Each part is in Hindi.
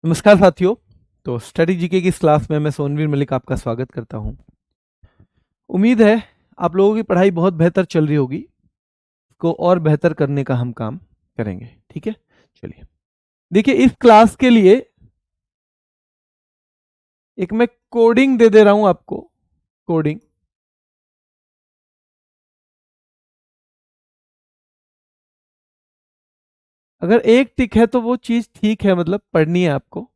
नमस्कार साथियों। तो स्टडी जीके की इस क्लास में मैं सोनवीर मलिक आपका स्वागत करता हूं। उम्मीद है आप लोगों की पढ़ाई बहुत बेहतर चल रही होगी। इसको और बेहतर करने का हम काम करेंगे। ठीक है, चलिए देखिए इस क्लास के लिए एक मैं कोडिंग दे दे रहा हूं आपको। कोडिंग अगर एक टिक है तो वो चीज ठीक है, मतलब पढ़नी है आपको।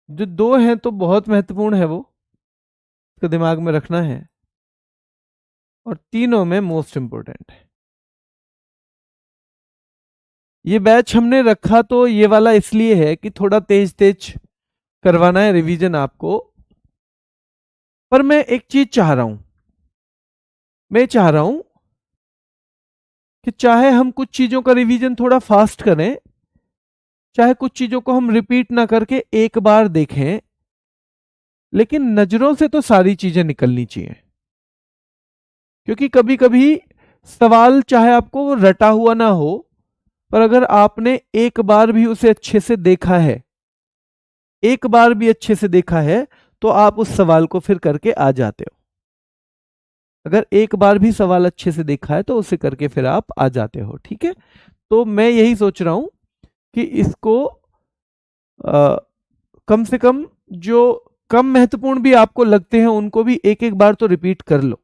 जो दो हैं तो बहुत महत्वपूर्ण है, वो उसको दिमाग में रखना है। और तीनों में मोस्ट इंपोर्टेंट है। ये बैच हमने रखा तो ये वाला इसलिए है कि थोड़ा तेज तेज करवाना है रिवीजन आपको। पर मैं एक चीज चाह रहा हूं, मैं चाह रहा हूं कि चाहे हम कुछ चीजों का रिवीजन थोड़ा फास्ट करें, चाहे कुछ चीजों को हम रिपीट ना करके एक बार देखें, लेकिन नजरों से तो सारी चीजें निकलनी चाहिए। क्योंकि कभी कभी सवाल चाहे आपको वो रटा हुआ ना हो, पर अगर आपने एक बार भी उसे अच्छे से देखा है, एक बार भी अच्छे से देखा है, तो आप उस सवाल को फिर करके आ जाते हो। अगर एक बार भी सवाल अच्छे से देखा है तो उसे करके फिर आप आ जाते हो। ठीक है, तो मैं यही सोच रहा हूं कि इसको अ, कम से कम जो कम महत्वपूर्ण भी आपको लगते हैं उनको भी एक एक बार तो रिपीट कर लो।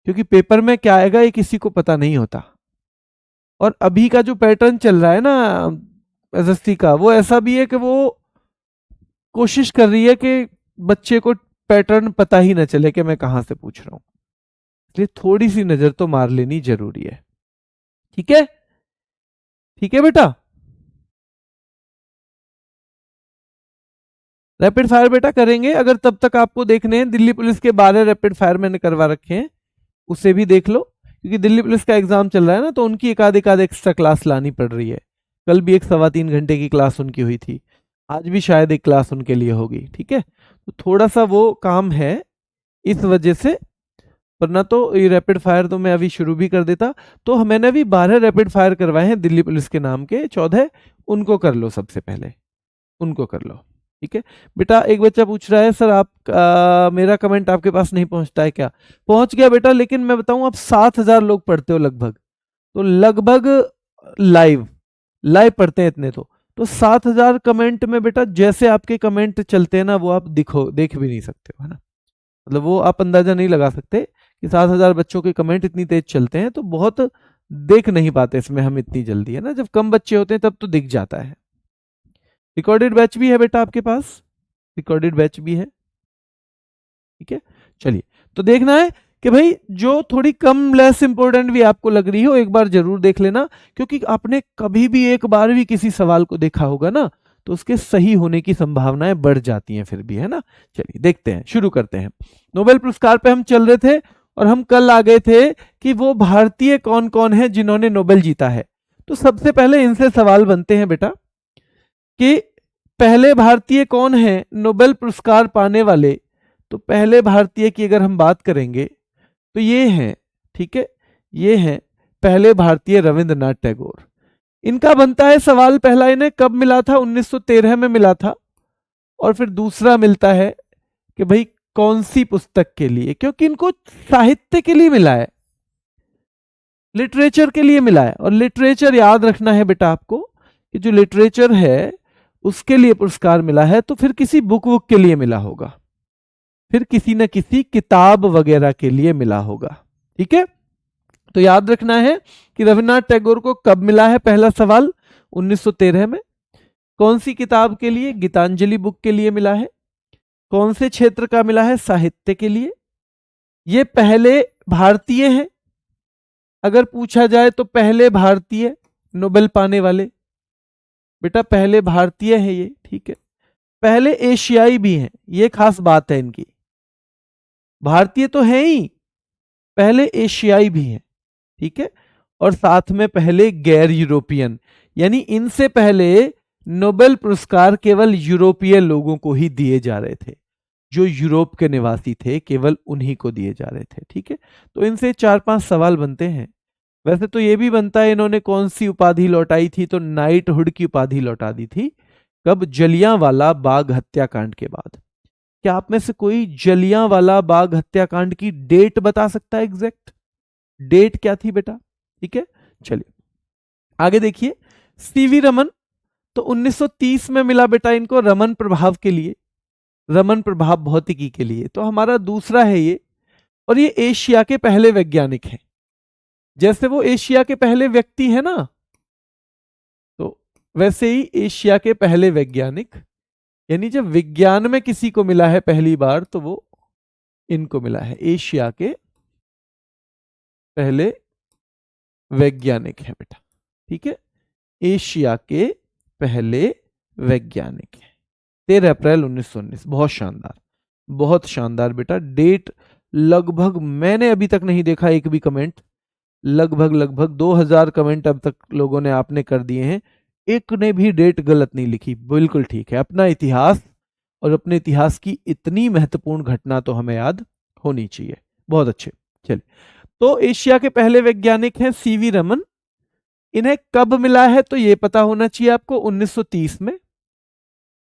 क्योंकि पेपर में क्या आएगा ये किसी को पता नहीं होता। और अभी का जो पैटर्न चल रहा है ना एसएससी का, वो ऐसा भी है कि वो कोशिश कर रही है कि बच्चे को पैटर्न पता ही ना चले कि मैं कहां से पूछ रहा हूं। इसलिए थोड़ी सी नजर तो मार लेनी जरूरी है। ठीक है, ठीक है बेटा। रैपिड फायर बेटा करेंगे, अगर तब तक आपको देखने हैं दिल्ली पुलिस के 12 रैपिड फायर मैंने करवा रखे हैं, उसे भी देख लो। क्योंकि दिल्ली पुलिस का एग्जाम चल रहा है ना, तो उनकी एक आध एक्स्ट्रा क्लास लानी पड़ रही है। कल भी एक 3.25 घंटे की क्लास उनकी हुई थी, आज भी शायद एक क्लास उनके लिए होगी। ठीक है, तो थोड़ा सा वो काम है इस वजह से, वरना तो ये रैपिड फायर तो मैं अभी शुरू भी कर देता। तो मैंने अभी 12 रैपिड फायर करवाए हैं दिल्ली पुलिस के नाम के, 14 उनको कर लो सबसे पहले, उनको कर लो। ठीक है बेटा। एक बच्चा पूछ रहा है सर आप मेरा कमेंट आपके पास नहीं पहुंचता है क्या? पहुंच गया बेटा, लेकिन मैं बताऊं आप 7,000 लोग पढ़ते हो लगभग, तो लगभग लाइव लाइव पढ़ते हैं इतने। तो 7,000 कमेंट में बेटा जैसे आपके कमेंट चलते हैं ना, वो आप देख भी नहीं सकते हो, है ना। मतलब वो आप अंदाजा नहीं लगा सकते कि 7,000 बच्चों के कमेंट इतनी तेज चलते हैं। तो बहुत देख नहीं पाते इसमें हम इतनी जल्दी, है ना। जब कम बच्चे होते हैं तब तो दिख जाता है। रिकॉर्डेड बैच भी है बेटा आपके पास, रिकॉर्डेड बैच भी है। ठीक है, चलिए। तो देखना है कि भाई जो थोड़ी कम लेस इंपॉर्टेंट भी आपको लग रही हो, एक बार जरूर देख लेना। क्योंकि आपने कभी भी एक बार भी किसी सवाल को देखा होगा ना, तो उसके सही होने की संभावनाएं बढ़ जाती हैं फिर भी, है ना। चलिए देखते हैं, शुरू करते हैं। नोबेल पुरस्कार पे हम चल रहे थे और हम कल आ गए थे कि वो भारतीय कौन कौन है जिन्होंने नोबेल जीता है। तो सबसे पहले इनसे सवाल बनते हैं बेटा कि पहले भारतीय कौन है नोबेल पुरस्कार पाने वाले। तो पहले भारतीय की अगर हम बात करेंगे तो ये हैं, ठीक है, ये हैं पहले भारतीय रविंद्रनाथ टैगोर। इनका बनता है सवाल पहला, इन्हें कब मिला था? 1913 में मिला था। और फिर दूसरा मिलता है कि भाई कौन सी पुस्तक के लिए, क्योंकि इनको साहित्य के लिए मिला है, लिटरेचर के लिए मिला है। और लिटरेचर याद रखना है बेटा आपको कि जो लिटरेचर है उसके लिए पुरस्कार मिला है, तो फिर किसी बुक के लिए मिला होगा, फिर किसी न किसी किताब वगैरह के लिए मिला होगा। ठीक है, तो याद रखना है कि रविन्द्रनाथ टैगोर को कब मिला है, पहला सवाल 1913 में। कौन सी किताब के लिए? गीतांजलि बुक के लिए मिला है। कौन से क्षेत्र का मिला है? साहित्य के लिए। ये पहले भारतीय हैं, अगर पूछा जाए तो पहले भारतीय नोबेल पाने वाले। बेटा पहले भारतीय है ये, ठीक है। पहले एशियाई भी हैं, ये खास बात है इनकी। भारतीय तो है ही, पहले एशियाई भी हैं, ठीक है। और साथ में पहले गैर यूरोपियन, यानी इनसे पहले नोबेल पुरस्कार केवल यूरोपीय लोगों को ही दिए जा रहे थे, जो यूरोप के निवासी थे केवल उन्हीं को दिए जा रहे थे। ठीक है, तो इनसे 4-5 सवाल बनते हैं। वैसे तो ये भी बनता है इन्होंने कौन सी उपाधि लौटाई थी, तो नाइटहुड की उपाधि लौटा दी थी। कब? जलियांवाला बाग हत्याकांड के बाद। क्या आप में से कोई जलियांवाला बाग हत्याकांड की डेट बता सकता है? एग्जैक्ट डेट क्या थी बेटा? ठीक है, चलिए आगे देखिए। सीवी रमन, तो 1930 में मिला बेटा इनको रमन प्रभाव के लिए, रमन प्रभाव भौतिकी के लिए। तो हमारा दूसरा है ये, और ये एशिया के पहले वैज्ञानिक हैं। जैसे वो एशिया के पहले व्यक्ति है ना, तो वैसे ही एशिया के पहले वैज्ञानिक, यानी जब विज्ञान में किसी को मिला है पहली बार तो वो इनको मिला है, एशिया के पहले वैज्ञानिक है बेटा। ठीक है, एशिया के पहले वैज्ञानिक है, 13 अप्रैल 1919। बहुत शानदार, बहुत शानदार बेटा। डेट लगभग मैंने अभी तक नहीं देखा एक भी कमेंट, लगभग 2000 कमेंट अब तक लोगों ने आपने कर दिए हैं, एक ने भी डेट गलत नहीं लिखी। बिल्कुल ठीक है, अपना इतिहास और अपने इतिहास की इतनी महत्वपूर्ण घटना तो हमें याद होनी चाहिए। बहुत अच्छे, चलिए। तो एशिया के पहले वैज्ञानिक हैं सीवी रमन। इन्हें कब मिला है तो ये पता होना चाहिए आपको, 1930 में।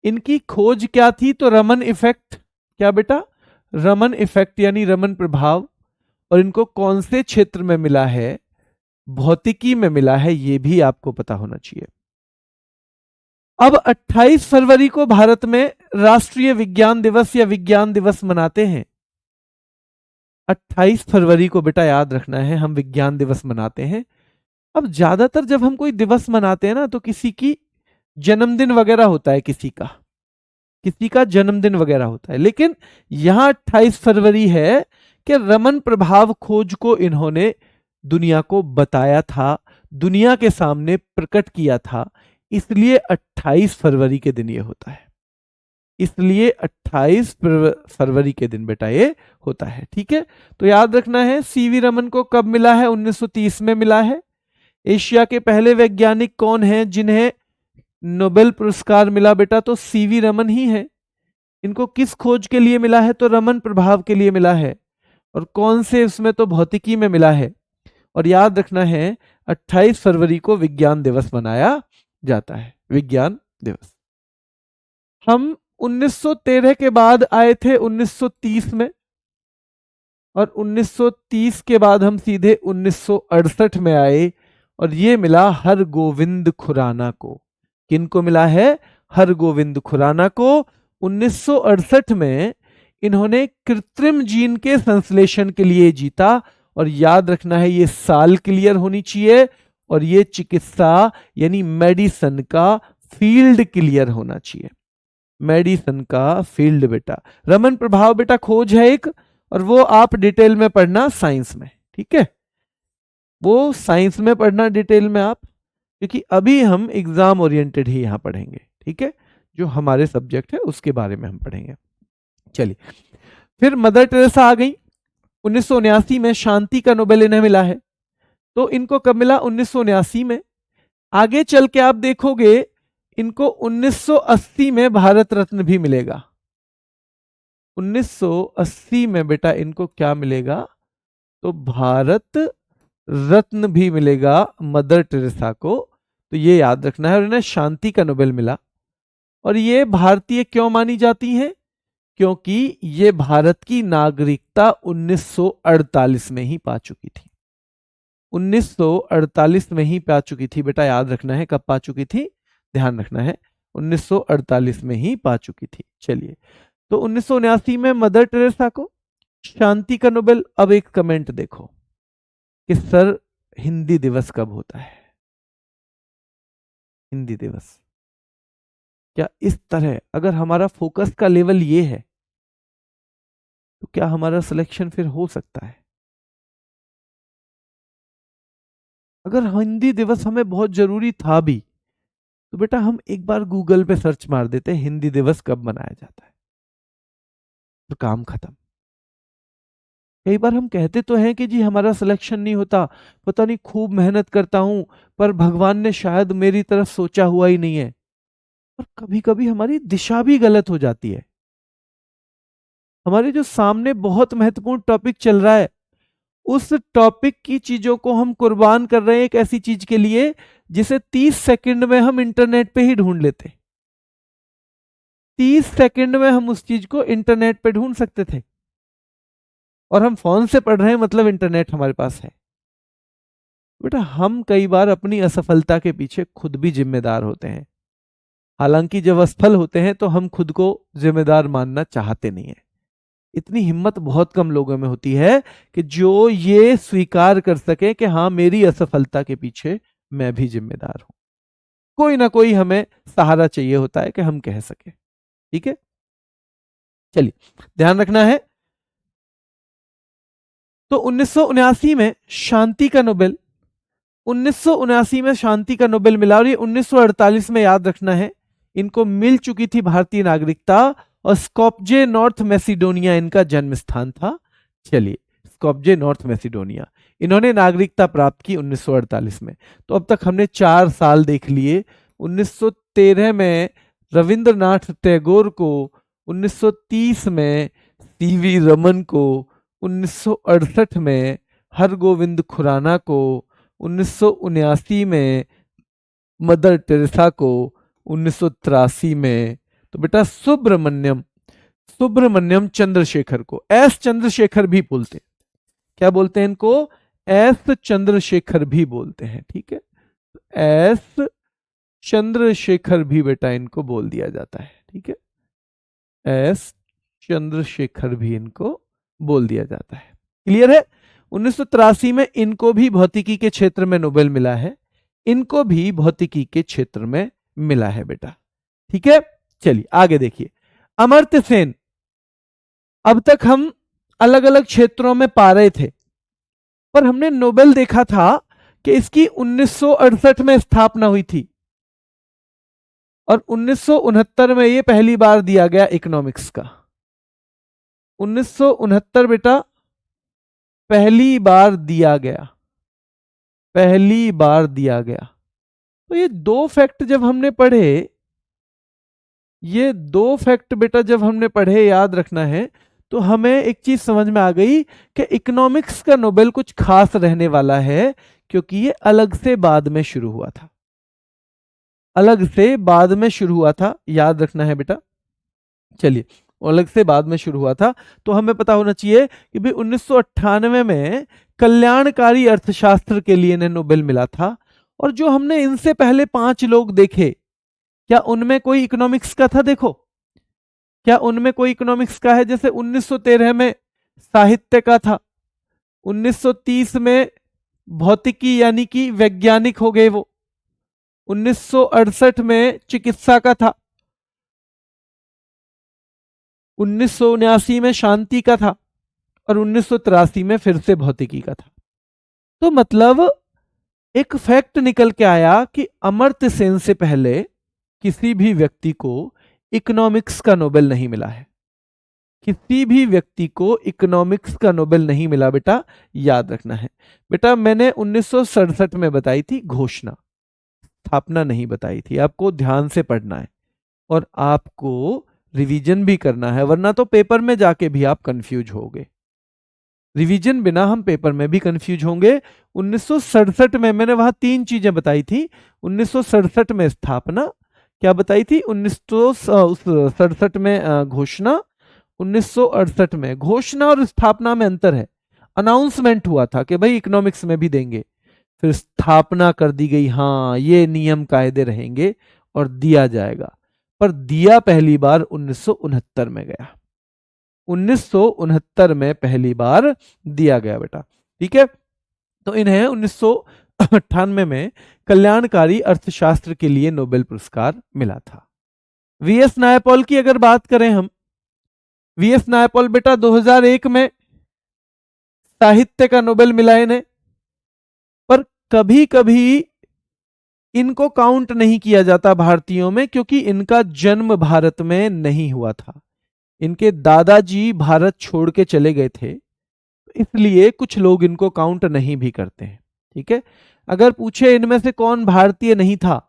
इनकी खोज क्या थी? तो रमन इफेक्ट। क्या बेटा? रमन इफेक्ट यानी रमन प्रभाव। और इनको कौन से क्षेत्र में मिला है? भौतिकी में मिला है, ये भी आपको पता होना चाहिए। अब 28 फरवरी को भारत में राष्ट्रीय विज्ञान दिवस या विज्ञान दिवस मनाते हैं। 28 फरवरी को बेटा याद रखना है, हम विज्ञान दिवस मनाते हैं। अब ज्यादातर जब हम कोई दिवस मनाते हैं ना, तो किसी की जन्मदिन वगैरह होता है, किसी का जन्मदिन वगैरह होता है। लेकिन यहां 28 फरवरी है कि रमन प्रभाव खोज को इन्होंने दुनिया को बताया था, दुनिया के सामने प्रकट किया था, इसलिए 28 फरवरी के दिन ये होता है। इसलिए 28 फरवरी के दिन बेटा ये होता है। ठीक है, तो याद रखना है सीवी रमन को कब मिला है? 1930 में मिला है। एशिया के पहले वैज्ञानिक कौन हैं जिन्हें नोबेल पुरस्कार मिला बेटा? तो सीवी रमन ही है। इनको किस खोज के लिए मिला है? तो रमन प्रभाव के लिए मिला है। और कौन से उसमें? तो भौतिकी में मिला है। और याद रखना है 28 फरवरी को विज्ञान दिवस मनाया जाता है, विज्ञान दिवस। हम 1913 के बाद आए थे 1930 में, और 1930 के बाद हम सीधे 1968 में आए, और ये मिला हरगोविंद खुराना को। किनको मिला है? हरगोविंद खुराना को। 1968 में इन्होंने कृत्रिम जीन के संश्लेषण के लिए जीता। और याद रखना है ये साल क्लियर होनी चाहिए, और ये चिकित्सा यानी मेडिसन का फील्ड क्लियर होना चाहिए। मेडिसन का फील्ड बेटा। रमन प्रभाव बेटा खोज है एक, और वो आप डिटेल में पढ़ना साइंस में। ठीक है, वो साइंस में पढ़ना डिटेल में आप, क्योंकि अभी हम एग्जाम ओरिएंटेड ही यहां पढ़ेंगे। ठीक है, जो हमारे सब्जेक्ट है उसके बारे में हम पढ़ेंगे। चलिए, फिर मदर टेरेसा आ गई। 1979 में शांति का नोबेल इन्हें मिला है। तो इनको कब मिला? 1979 में। आगे चल के आप देखोगे इनको 1980 में भारत रत्न भी मिलेगा। 1980 में बेटा इनको क्या मिलेगा? तो भारत रत्न भी मिलेगा मदर टेरेसा को। तो ये याद रखना है। और इन्हें शांति का नोबेल मिला। और ये भारतीय क्यों मानी जाती हैं? क्योंकि ये भारत की नागरिकता 1948 में ही पा चुकी थी। 1948 में ही पा चुकी थी बेटा, याद रखना है कब पा चुकी थी, ध्यान रखना है, 1948 में ही पा चुकी थी। चलिए, तो 1979 में मदर टेरेसा को शांति का नोबेल। अब एक कमेंट देखो कि सर हिंदी दिवस कब होता है? हिंदी दिवस क्या इस तरह, अगर हमारा फोकस का लेवल ये है तो क्या हमारा सिलेक्शन फिर हो सकता है? अगर हिंदी दिवस हमें बहुत जरूरी था भी, तो बेटा हम एक बार गूगल पे सर्च मार देते हैं हिंदी दिवस कब मनाया जाता है, तो काम खत्म। कई बार हम कहते तो हैं कि जी हमारा सिलेक्शन नहीं होता, पता नहीं खूब मेहनत करता हूं, पर भगवान ने शायद मेरी तरफ सोचा हुआ ही नहीं है। और कभी कभी हमारी दिशा भी गलत हो जाती है। हमारे जो सामने बहुत महत्वपूर्ण टॉपिक चल रहा है उस टॉपिक की चीजों को हम कुर्बान कर रहे हैं एक ऐसी चीज के लिए जिसे 30 सेकंड में हम इंटरनेट पे ही ढूंढ लेते। 30 सेकंड में हम उस चीज को इंटरनेट पे ढूंढ सकते थे, और हम फोन से पढ़ रहे हैं, मतलब इंटरनेट हमारे पास है। बेटा हम कई बार अपनी असफलता के पीछे खुद भी जिम्मेदार होते हैं। हालांकि जब असफल होते हैं तो हम खुद को जिम्मेदार मानना चाहते नहीं है। इतनी हिम्मत बहुत कम लोगों में होती है कि जो ये स्वीकार कर सके कि हाँ मेरी असफलता के पीछे मैं भी जिम्मेदार हूं। कोई ना कोई हमें सहारा चाहिए होता है कि हम कह सके। ठीक है, चलिए ध्यान रखना है। तो 1979 में शांति का नोबेल, 1979 में शांति का नोबेल मिला, और ये 1948 में, याद रखना है, इनको मिल चुकी थी भारतीय नागरिकता, और स्कोप्जे नॉर्थ मैसिडोनिया इनका जन्म स्थान था। चलिए, स्कोप्जे नॉर्थ मैसिडोनिया, इन्होंने नागरिकता प्राप्त की 1948 में। तो अब तक हमने 4 साल देख लिए। 1913 में रविंद्रनाथ टैगोर को, 1930 में सीवी रमन को, 1968 में हरगोविंद खुराना को, 1979 में मदर टेरेसा को, 1983 में तो बेटा सुब्रमण्यम चंद्रशेखर को, एस चंद्रशेखर भी बोलते हैं। क्या बोलते हैं इनको? एस चंद्रशेखर भी बोलते हैं। ठीक है, एस चंद्रशेखर भी बेटा इनको बोल दिया जाता है। ठीक है, एस चंद्रशेखर भी इनको बोल दिया जाता है। क्लियर है? 1983 में इनको भी भौतिकी के क्षेत्र में नोबेल मिला है, इनको भी भौतिकी के क्षेत्र में मिला है बेटा। ठीक है, चलिए आगे देखिए। अमर्त्य सेन, अब तक हम अलग अलग क्षेत्रों में पा रहे थे, पर हमने नोबेल देखा था कि इसकी 1968 में स्थापना हुई थी, और 1969 में ये पहली बार दिया गया इकोनॉमिक्स का। 1969 बेटा पहली बार दिया गया, पहली बार दिया गया। तो ये 2 फैक्ट जब हमने पढ़े, ये 2 फैक्ट बेटा जब हमने पढ़े, याद रखना है, तो हमें एक चीज समझ में आ गई कि इकोनॉमिक्स का नोबेल कुछ खास रहने वाला है, क्योंकि ये अलग से बाद में शुरू हुआ था, अलग से बाद में शुरू हुआ था, याद रखना है बेटा। चलिए, अलग से बाद में शुरू हुआ था, तो हमें पता होना चाहिए कि भाई 1998 में कल्याणकारी अर्थशास्त्र के लिए इन्हें नोबेल मिला था। और जो हमने इनसे पहले 5 लोग देखे, क्या उनमें कोई इकोनॉमिक्स का था? देखो, क्या उनमें कोई इकोनॉमिक्स का है? जैसे 1913 में साहित्य का था, 1930 में भौतिकी यानी कि वैज्ञानिक हो गए वो, 1968 में चिकित्सा का था, 1979 में शांति का था, और 1983 में फिर से भौतिकी का था। तो मतलब एक फैक्ट निकल के आया कि अमर्त्य सेन से पहले किसी भी व्यक्ति को इकोनॉमिक्स का नोबेल नहीं मिला है, किसी भी व्यक्ति को इकोनॉमिक्स का नोबेल नहीं मिला बेटा, याद रखना है। बेटा मैंने 1967 में बताई थी घोषणा, स्थापना नहीं बताई थी। आपको ध्यान से पढ़ना है और आपको रिवीजन भी करना है, वरना तो पेपर में जाके भी आप कंफ्यूज होगे। रिवीजन बिना हम पेपर में भी कंफ्यूज होंगे। 1967 में मैंने वहां 3 चीजें बताई थी। 1967 में स्थापना, क्या बताई थी? 1967 में घोषणा, 1968 में। घोषणा और स्थापना में अंतर है। अनाउंसमेंट हुआ था कि भाई इकोनॉमिक्स में भी देंगे, फिर स्थापना कर दी गई, हाँ ये नियम कायदे रहेंगे और दिया जाएगा। पर दिया पहली बार 1969 में गया, 1969 में पहली बार दिया गया बेटा। ठीक है, तो इन्हें 1998 में कल्याणकारी अर्थशास्त्र के लिए नोबेल पुरस्कार मिला था। वीएस नायपॉल की अगर बात करें हम, वीएस नायपॉल बेटा 2001 में साहित्य का नोबेल मिला इन्हें, पर कभी कभी इनको काउंट नहीं किया जाता भारतीयों में, क्योंकि इनका जन्म भारत में नहीं हुआ था। इनके दादाजी भारत छोड़ के चले गए थे, इसलिए कुछ लोग इनको काउंट नहीं भी करते हैं। ठीक है, अगर पूछे इनमें से कौन भारतीय नहीं था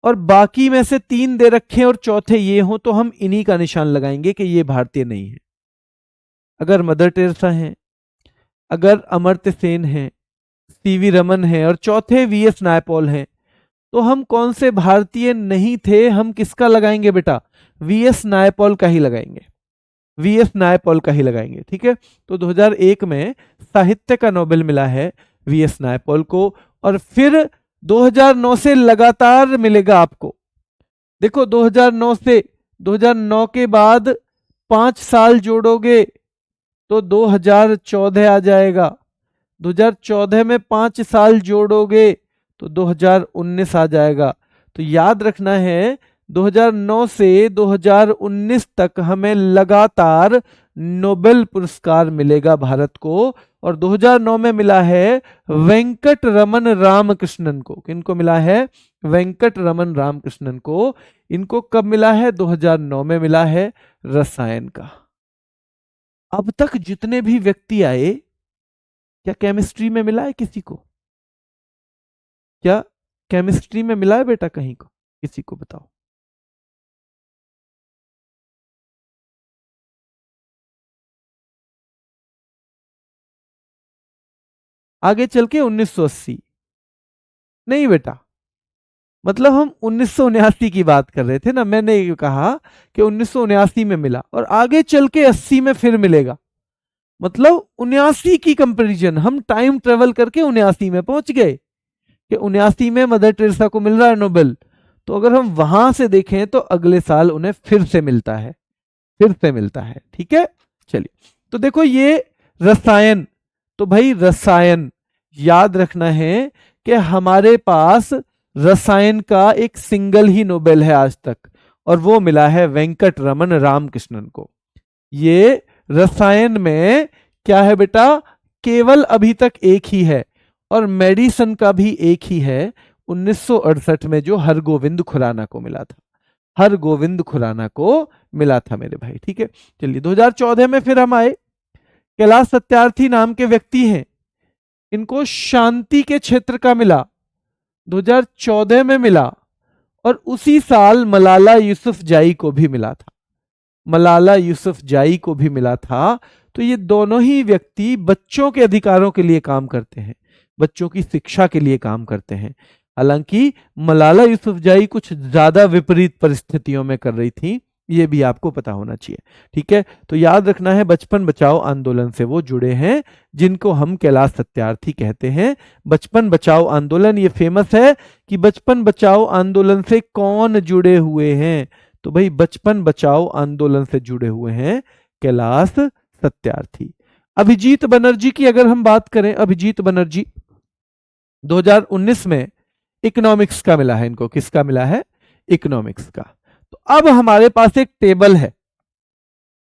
और बाकी में से 3 दे रखे और चौथे ये हो, तो हम इन्हीं का निशान लगाएंगे कि ये भारतीय नहीं है। अगर मदर टेरेसा हैं, अगर अमर्त्य सेन है, सीवी रमन है और चौथे वीएस नायपॉल हैं, तो हम कौन से भारतीय नहीं थे, हम किसका लगाएंगे बेटा? वीएस नायपॉल का ही लगाएंगे, वीएस नायपॉल का ही लगाएंगे। ठीक है, तो 2001 में साहित्य का नोबेल मिला है वीएस नायपॉल को, और फिर 2009 से लगातार मिलेगा आपको। देखो 2009 से 2009 के बाद 5 साल जोड़ोगे तो 2014 आ जाएगा, 2014 में 5 साल जोड़ोगे तो 2019 आ जाएगा। तो याद रखना है 2009 से 2019 तक हमें लगातार नोबेल पुरस्कार मिलेगा भारत को, और 2009 में मिला है वेंकट रमन रामकृष्णन को। किनको मिला है? वेंकट रमन रामकृष्णन को। इनको कब मिला है? 2009 में मिला है, रसायन का। अब तक जितने भी व्यक्ति आए, क्या केमिस्ट्री में मिला है किसी को? क्या केमिस्ट्री में मिला है बेटा कहीं को? किसी को बताओ। आगे चल के 1980? नहीं बेटा, मतलब हम 1979 की बात कर रहे थे ना, मैंने ये कहा कि 1979 में मिला और आगे चल के 80 में फिर मिलेगा। मतलब 79 की कंपैरिजन, हम टाइम ट्रेवल करके 79 में पहुंच गए कि 79 में मदर टेरेसा को मिल रहा है नोबेल। तो अगर हम वहां से देखें तो अगले साल उन्हें फिर से मिलता है, फिर से मिलता है। ठीक है, चलिए, तो देखो ये रसायन, तो भाई रसायन याद रखना है कि हमारे पास रसायन का एक सिंगल ही नोबेल है आज तक, और वो मिला है वेंकट रमन रामकृष्णन को। ये रसायन में क्या है बेटा? केवल अभी तक एक ही है, और मेडिसन का भी एक ही है, 1968 में जो हरगोविंद खुराना को मिला था, हरगोविंद खुराना को मिला था मेरे भाई। ठीक है, चलिए 2014 में फिर हम आए। कैलाश सत्यार्थी नाम के व्यक्ति हैं, इनको शांति के क्षेत्र का मिला, 2014 में मिला, और उसी साल मलाला यूसुफजाई को भी मिला था, मलाला यूसुफजाई को भी मिला था। तो ये दोनों ही व्यक्ति बच्चों के अधिकारों के लिए काम करते हैं, बच्चों की शिक्षा के लिए काम करते हैं। हालांकि मलाला यूसुफजाई कुछ ज्यादा विपरीत परिस्थितियों में कर रही थी, ये भी आपको पता होना चाहिए। ठीक है, तो याद रखना है बचपन बचाओ आंदोलन से वो जुड़े हैं, जिनको हम कैलाश सत्यार्थी कहते हैं। बचपन बचाओ आंदोलन, ये फेमस है कि बचपन बचाओ आंदोलन से कौन जुड़े हुए हैं? तो भाई बचपन बचाओ आंदोलन से जुड़े हुए हैं कैलाश सत्यार्थी। अभिजीत बनर्जी की अगर हम बात करें, अभिजीत बनर्जी 2019 में इकोनॉमिक्स का मिला है इनको। किसका मिला है? इकोनॉमिक्स का। तो अब हमारे पास एक टेबल है,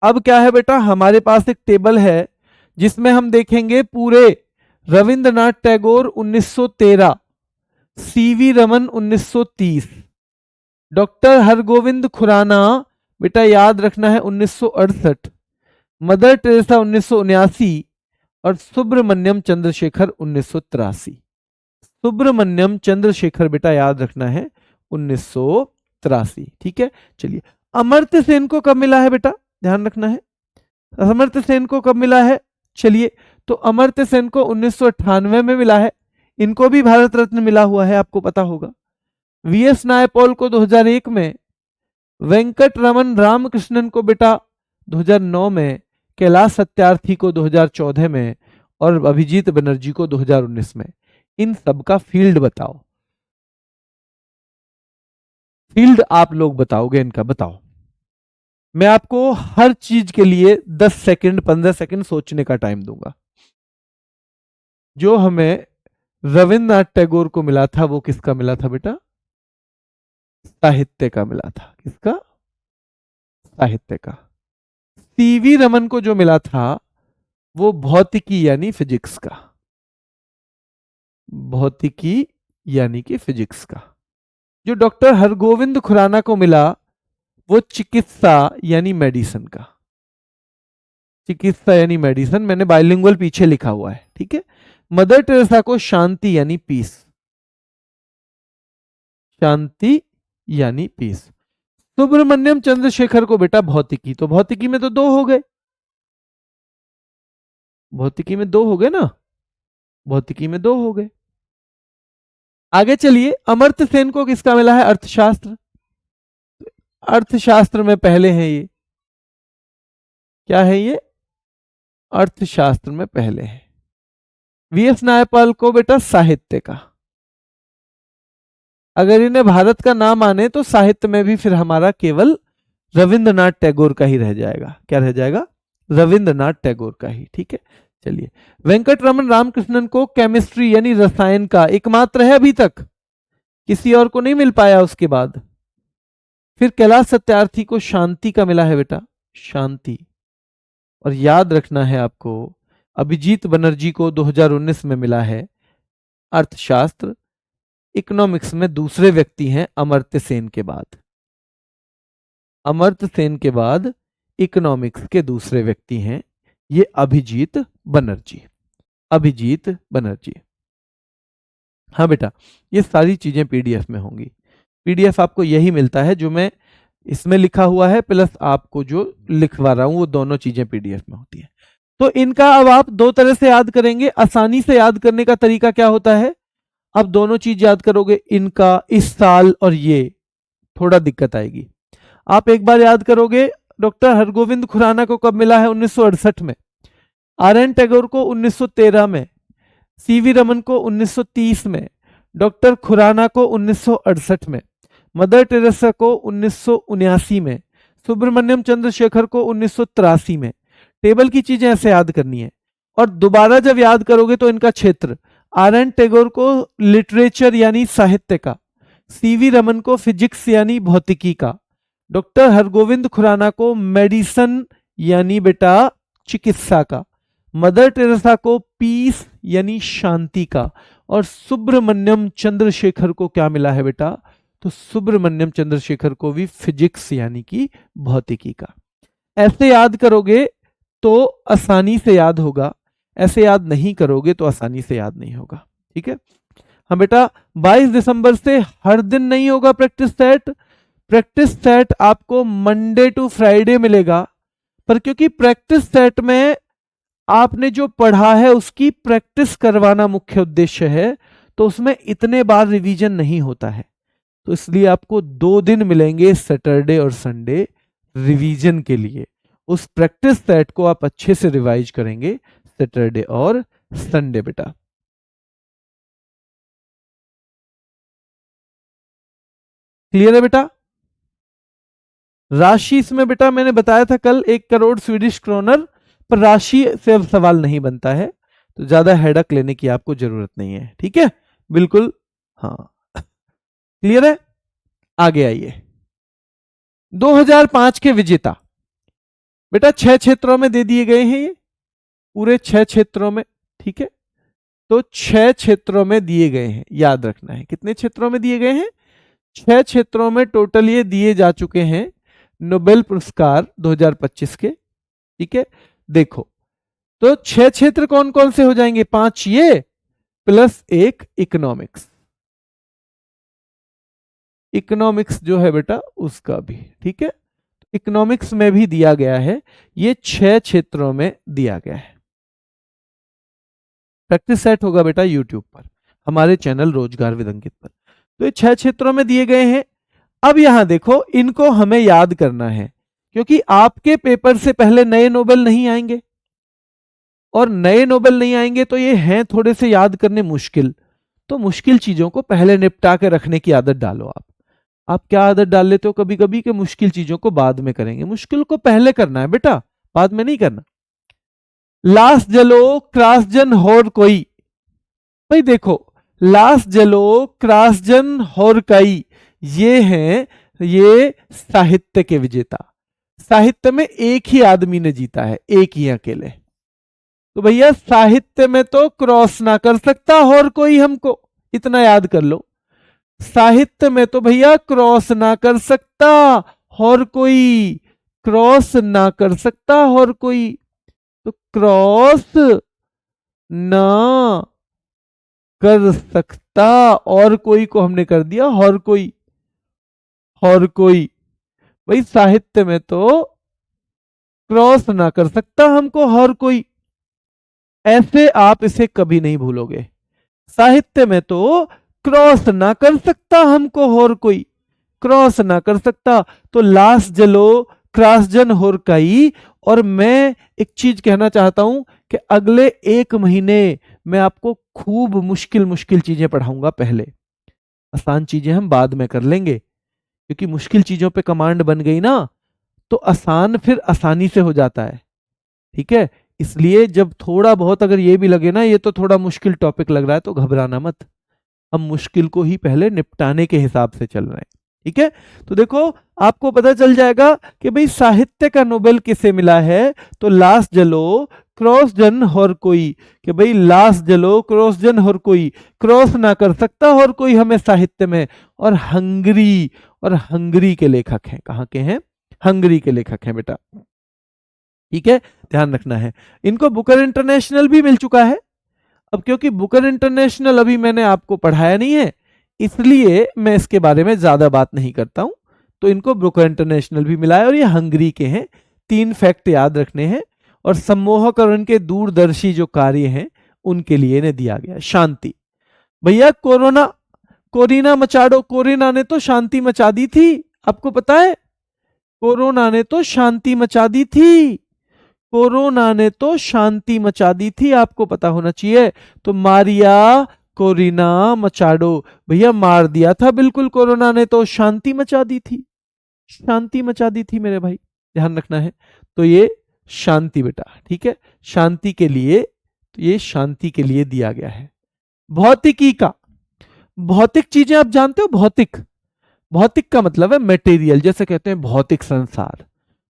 अब क्या है बेटा? हमारे पास एक टेबल है जिसमें हम देखेंगे पूरे रविंद्रनाथ टैगोर 1913, सीवी रमन 1930, डॉक्टर हरगोविंद खुराना बेटा याद रखना है 1968, मदर टेरेसा 1979, और सुब्रमण्यम चंद्रशेखर 1983। सुब्रमण्यम चंद्रशेखर बेटा याद रखना है 1983। ठीक है, चलिए अमर्त्य सेन को कब मिला है बेटा? ध्यान रखना है, अमर्त्य सेन को कब मिला है? चलिए, तो अमर्त्य सेन को 1998 में मिला है, इनको भी भारत रत्न मिला हुआ है, आपको पता होगा। वीएस नायपॉल को 2001 में, वेंकट रमन रामकृष्णन को बेटा 2009 में, कैलाश सत्यार्थी को 2014 में, और अभिजीत बनर्जी को 2019 में। इन सब का फील्ड बताओ, फील्ड आप लोग बताओगे इनका, बताओ। मैं आपको हर चीज के लिए 10 सेकंड 15 सेकंड सोचने का टाइम दूंगा। जो हमें रविन्द्रनाथ टैगोर को मिला था वो किसका मिला था बेटा? साहित्य का मिला था। किसका? साहित्य का। सीवी रमन को जो मिला था वो भौतिकी यानी फिजिक्स का, भौतिकी यानी कि फिजिक्स का। जो डॉक्टर हरगोविंद खुराना को मिला वो चिकित्सा यानी मेडिसिन का, चिकित्सा यानी मेडिसिन, मैंने बाइलिंगुअल पीछे लिखा हुआ है। ठीक है, मदर टेरेसा को शांति यानी पीस, शांति यानी पीस। सुब्रमण्यम चंद्रशेखर को बेटा भौतिकी, तो भौतिकी में तो 2 हो गए। भौतिकी में 2 हो गए ना, भौतिकी में 2 हो गए। आगे चलिए, अमर्त्य सेन को किसका मिला है? अर्थशास्त्र। अर्थशास्त्र में पहले हैं ये, क्या है ये? अर्थशास्त्र में पहले है। वीएस नायपाल को बेटा साहित्य का। अगर इन्हें भारत का नाम आने तो साहित्य में भी फिर हमारा केवल रविंद्रनाथ टैगोर का ही रह जाएगा। क्या रह जाएगा? रविंद्रनाथ टैगोर का ही। ठीक है, चलिए। वेंकटरमन रामकृष्णन को केमिस्ट्री यानी रसायन का एकमात्र है अभी तक, किसी और को नहीं मिल पाया उसके बाद। फिर कैलाश सत्यार्थी को शांति का मिला है बेटा, शांति। और याद रखना है आपको, अभिजीत बनर्जी को 2019 में मिला है अर्थशास्त्र। इकोनॉमिक्स में दूसरे व्यक्ति हैं अमर्त्य सेन के बाद। अमर्त्य सेन के बाद इकोनॉमिक्स के दूसरे व्यक्ति हैं ये अभिजीत बनर्जी। अभिजीत बनर्जी। हाँ बेटा, ये सारी चीजें पीडीएफ में होंगी। पीडीएफ आपको यही मिलता है जो मैं इसमें लिखा हुआ है, प्लस आपको जो लिखवा रहा हूं वो दोनों चीजें पीडीएफ में होती है। तो इनका अब आप 2 तरह से याद करेंगे। आसानी से याद करने का तरीका क्या होता है? अब दोनों चीज याद करोगे, इनका, इस साल और ये, थोड़ा दिक्कत आएगी। आप एक बार याद करोगे, डॉक्टर हरगोविंद खुराना को कब मिला है? 1968 में। आर एन टैगोर को 1913 में, सीवी रमन को 1930 में, डॉक्टर खुराना को 1968 में, मदर टेरेसा को 1979 में, सुब्रमण्यम चंद्रशेखर को 1983 में। टेबल की चीजें ऐसे याद करनी है। और दोबारा जब याद करोगे तो इनका क्षेत्र, आर एन टैगोर को लिटरेचर यानी साहित्य का, सीवी रमन को फिजिक्स यानी भौतिकी का, डॉक्टर हरगोविंद खुराना को मेडिसन यानी बेटा चिकित्सा का, मदर टेरेसा को पीस यानी शांति का, और सुब्रमण्यम चंद्रशेखर को क्या मिला है बेटा? तो सुब्रमण्यम चंद्रशेखर को भी फिजिक्स यानी कि भौतिकी का। ऐसे याद करोगे तो आसानी से याद होगा, ऐसे याद नहीं करोगे तो आसानी से याद नहीं होगा। ठीक है। हाँ बेटा, 22 दिसंबर से हर दिन नहीं होगा प्रैक्टिस सेट। प्रैक्टिस सेट आपको मंडे टू फ्राइडे मिलेगा, पर क्योंकि प्रैक्टिस सेट में आपने जो पढ़ा है उसकी प्रैक्टिस करवाना मुख्य उद्देश्य है, तो उसमें इतने बार रिवीजन नहीं होता है, तो इसलिए आपको 2 दिन मिलेंगे, सैटरडे और संडे, रिवीजन के लिए। उस प्रैक्टिस सेट को आप अच्छे से रिवाइज करेंगे सैटरडे और संडे बेटा। क्लियर है बेटा? राशि इसमें बेटा मैंने बताया था कल 1 करोड़ स्वीडिश क्रोनर, पर राशि से अब सवाल नहीं बनता है, तो ज्यादा हेडक लेने की आपको जरूरत नहीं है। ठीक है, बिल्कुल। हाँ, क्लियर है? आगे आइए। 2005 के विजेता बेटा 6 क्षेत्रों में दे दिए गए हैं, ये पूरे 6 क्षेत्रों में। ठीक है, तो 6 क्षेत्रों में दिए गए हैं, याद रखना है। कितने क्षेत्रों में दिए गए हैं? 6 क्षेत्रों में टोटल ये दिए जा चुके हैं नोबेल पुरस्कार 2025 के। ठीक है, देखो तो 6 क्षेत्र कौन कौन से हो जाएंगे? 5 ये प्लस 1 इकोनॉमिक्स। इकोनॉमिक्स जो है बेटा उसका भी। ठीक है, इकोनॉमिक्स में भी दिया गया है, ये 6 क्षेत्रों में दिया गया है। प्रैक्टिस सेट होगा बेटा यूट्यूब पर, हमारे चैनल रोजगार विद अंकित पर। तो ये 6 क्षेत्रों में दिए गए हैं। अब यहां देखो, इनको हमें याद करना है, क्योंकि आपके पेपर से पहले नए नोबेल नहीं आएंगे, और नए नोबेल नहीं आएंगे तो ये हैं थोड़े से याद करने मुश्किल। तो मुश्किल चीजों को पहले निपटा के रखने की आदत डालो। आप क्या आदत डाल लेते हो कभी कभी कि मुश्किल चीजों को बाद में करेंगे? मुश्किल को पहले करना है बेटा, बाद में नहीं करना। लास जलो क्रासजन होर कोई, भाई देखो, लास जलो क्रासजन होर कई, ये हैं ये साहित्य के विजेता। साहित्य में एक ही आदमी ने जीता है, एक ही अकेले। तो भैया साहित्य में तो क्रॉस ना कर सकता और कोई, हमको इतना याद कर लो। साहित्य में तो भैया क्रॉस ना कर सकता और कोई, क्रॉस ना कर सकता और कोई, तो क्रॉस ना कर सकता और कोई को हमने कर दिया और कोई। और कोई भाई साहित्य में तो क्रॉस ना कर सकता हमको और कोई, ऐसे आप इसे कभी नहीं भूलोगे। साहित्य में तो क्रॉस ना कर सकता हमको और कोई, क्रॉस ना कर सकता, तो लास जलो क्रास जन होर कई। और मैं एक चीज कहना चाहता हूं कि अगले 1 महीने मैं आपको खूब मुश्किल मुश्किल चीजें पढ़ाऊंगा। पहले आसान चीजें हम बाद में कर लेंगे, क्योंकि मुश्किल चीजों पे कमांड बन गई ना तो आसान फिर आसानी से हो जाता है। ठीक है, इसलिए जब थोड़ा बहुत अगर ये भी लगे ना ये तो थोड़ा मुश्किल टॉपिक लग रहा है, तो घबराना मत, हम मुश्किल को ही पहले निपटाने के हिसाब से चल रहे हैं। ठीक है, तो देखो आपको पता चल जाएगा कि भाई साहित्य का नोबेल किसे मिला है, तो लास जलो क्रॉस जन और कोई, कि भाई लास जलो क्रॉस जन और कोई, क्रॉस ना कर सकता और कोई हमें साहित्य में। और हंगरी, और हंगरी के लेखक हैं, कहाँ के हैं, हंगरी के लेखक हैं बेटा। ठीक है, ध्यान रखना है। इनको बुकर इंटरनेशनल भी मिल चुका है। अब क्योंकि बुकर इंटरनेशनल अभी मैंने आपको पढ़ाया नहीं है, इसलिए मैं इसके बारे में ज्यादा बात नहीं करता हूं। तो इनको बुकर इंटरनेशनल भी मिला है और ये हंगरी के हैं। 3 फैक्ट याद रखने हैं। और सम्मोहक और उनके दूरदर्शी जो कार्य हैं उनके लिए इन्हें दिया गया शांति। भैया कोरोना, कोरिना मचाडो, कोरोना ने तो शांति मचा दी थी, आपको पता है, कोरोना ने तो शांति मचा दी थी, कोरोना ने तो शांति मचा दी थी, आपको पता होना चाहिए। तो मारिया कोरिना मचाडो, भैया मार दिया था बिल्कुल कोरोना ने, तो शांति मचा दी थी, शांति मचा दी थी मेरे भाई, ध्यान रखना है। तो ये शांति बेटा, ठीक है, शांति के लिए, तो ये शांति के लिए दिया गया है। भौतिकी का, भौतिक चीजें आप जानते हो, भौतिक, भौतिक का मतलब है मटेरियल, जैसे कहते हैं भौतिक संसार,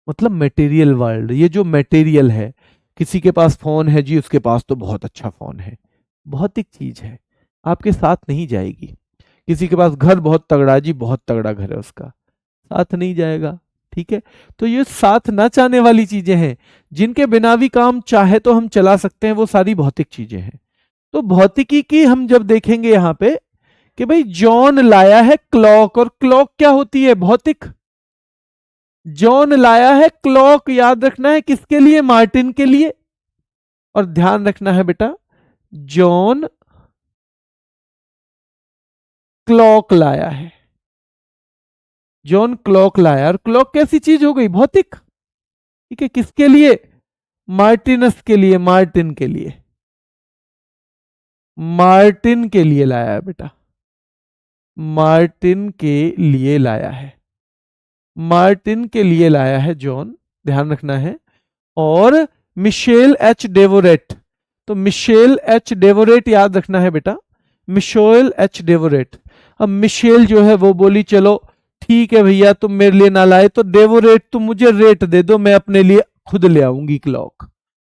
मतलब मटेरियल वर्ल्ड। ये जो मटेरियल है, किसी के पास फोन है जी, उसके पास तो बहुत अच्छा फोन है, भौतिक चीज है, आपके साथ नहीं जाएगी। किसी के पास घर बहुत तगड़ा जी, बहुत तगड़ा घर है उसका, साथ नहीं जाएगा। ठीक है, तो ये साथ ना चाहने वाली चीजें हैं, जिनके बिना भी काम चाहे तो हम चला सकते हैं, वो सारी भौतिक चीजें हैं। तो भौतिकी की हम जब देखेंगे यहां पे कि भाई जॉन लाया है क्लॉक, और क्लॉक क्या होती है, भौतिक। जॉन लाया है क्लॉक, याद रखना है किसके लिए, मार्टिन के लिए। और ध्यान रखना है बेटा, जॉन क्लॉक लाया है, जॉन क्लॉक लाया, और क्लॉक कैसी चीज हो गई, भौतिक। ठीक है, किसके लिए, मार्टिनस के लिए, मार्टिन के लिए, मार्टिन के लिए लाया है बेटा, मार्टिन के लिए लाया है, मार्टिन के लिए लाया है जॉन, ध्यान रखना है। और मिशेल एच डेवोरेट, तो मिशेल एच डेवोरेट याद रखना है बेटा, मिशेल एच डेवोरेट। अब मिशेल जो है वो बोली चलो ठीक है भैया तुम मेरे लिए ना लाए तो डेवोरेट तुम मुझे रेट दे दो, मैं अपने लिए खुद ले आऊंगी क्लॉक।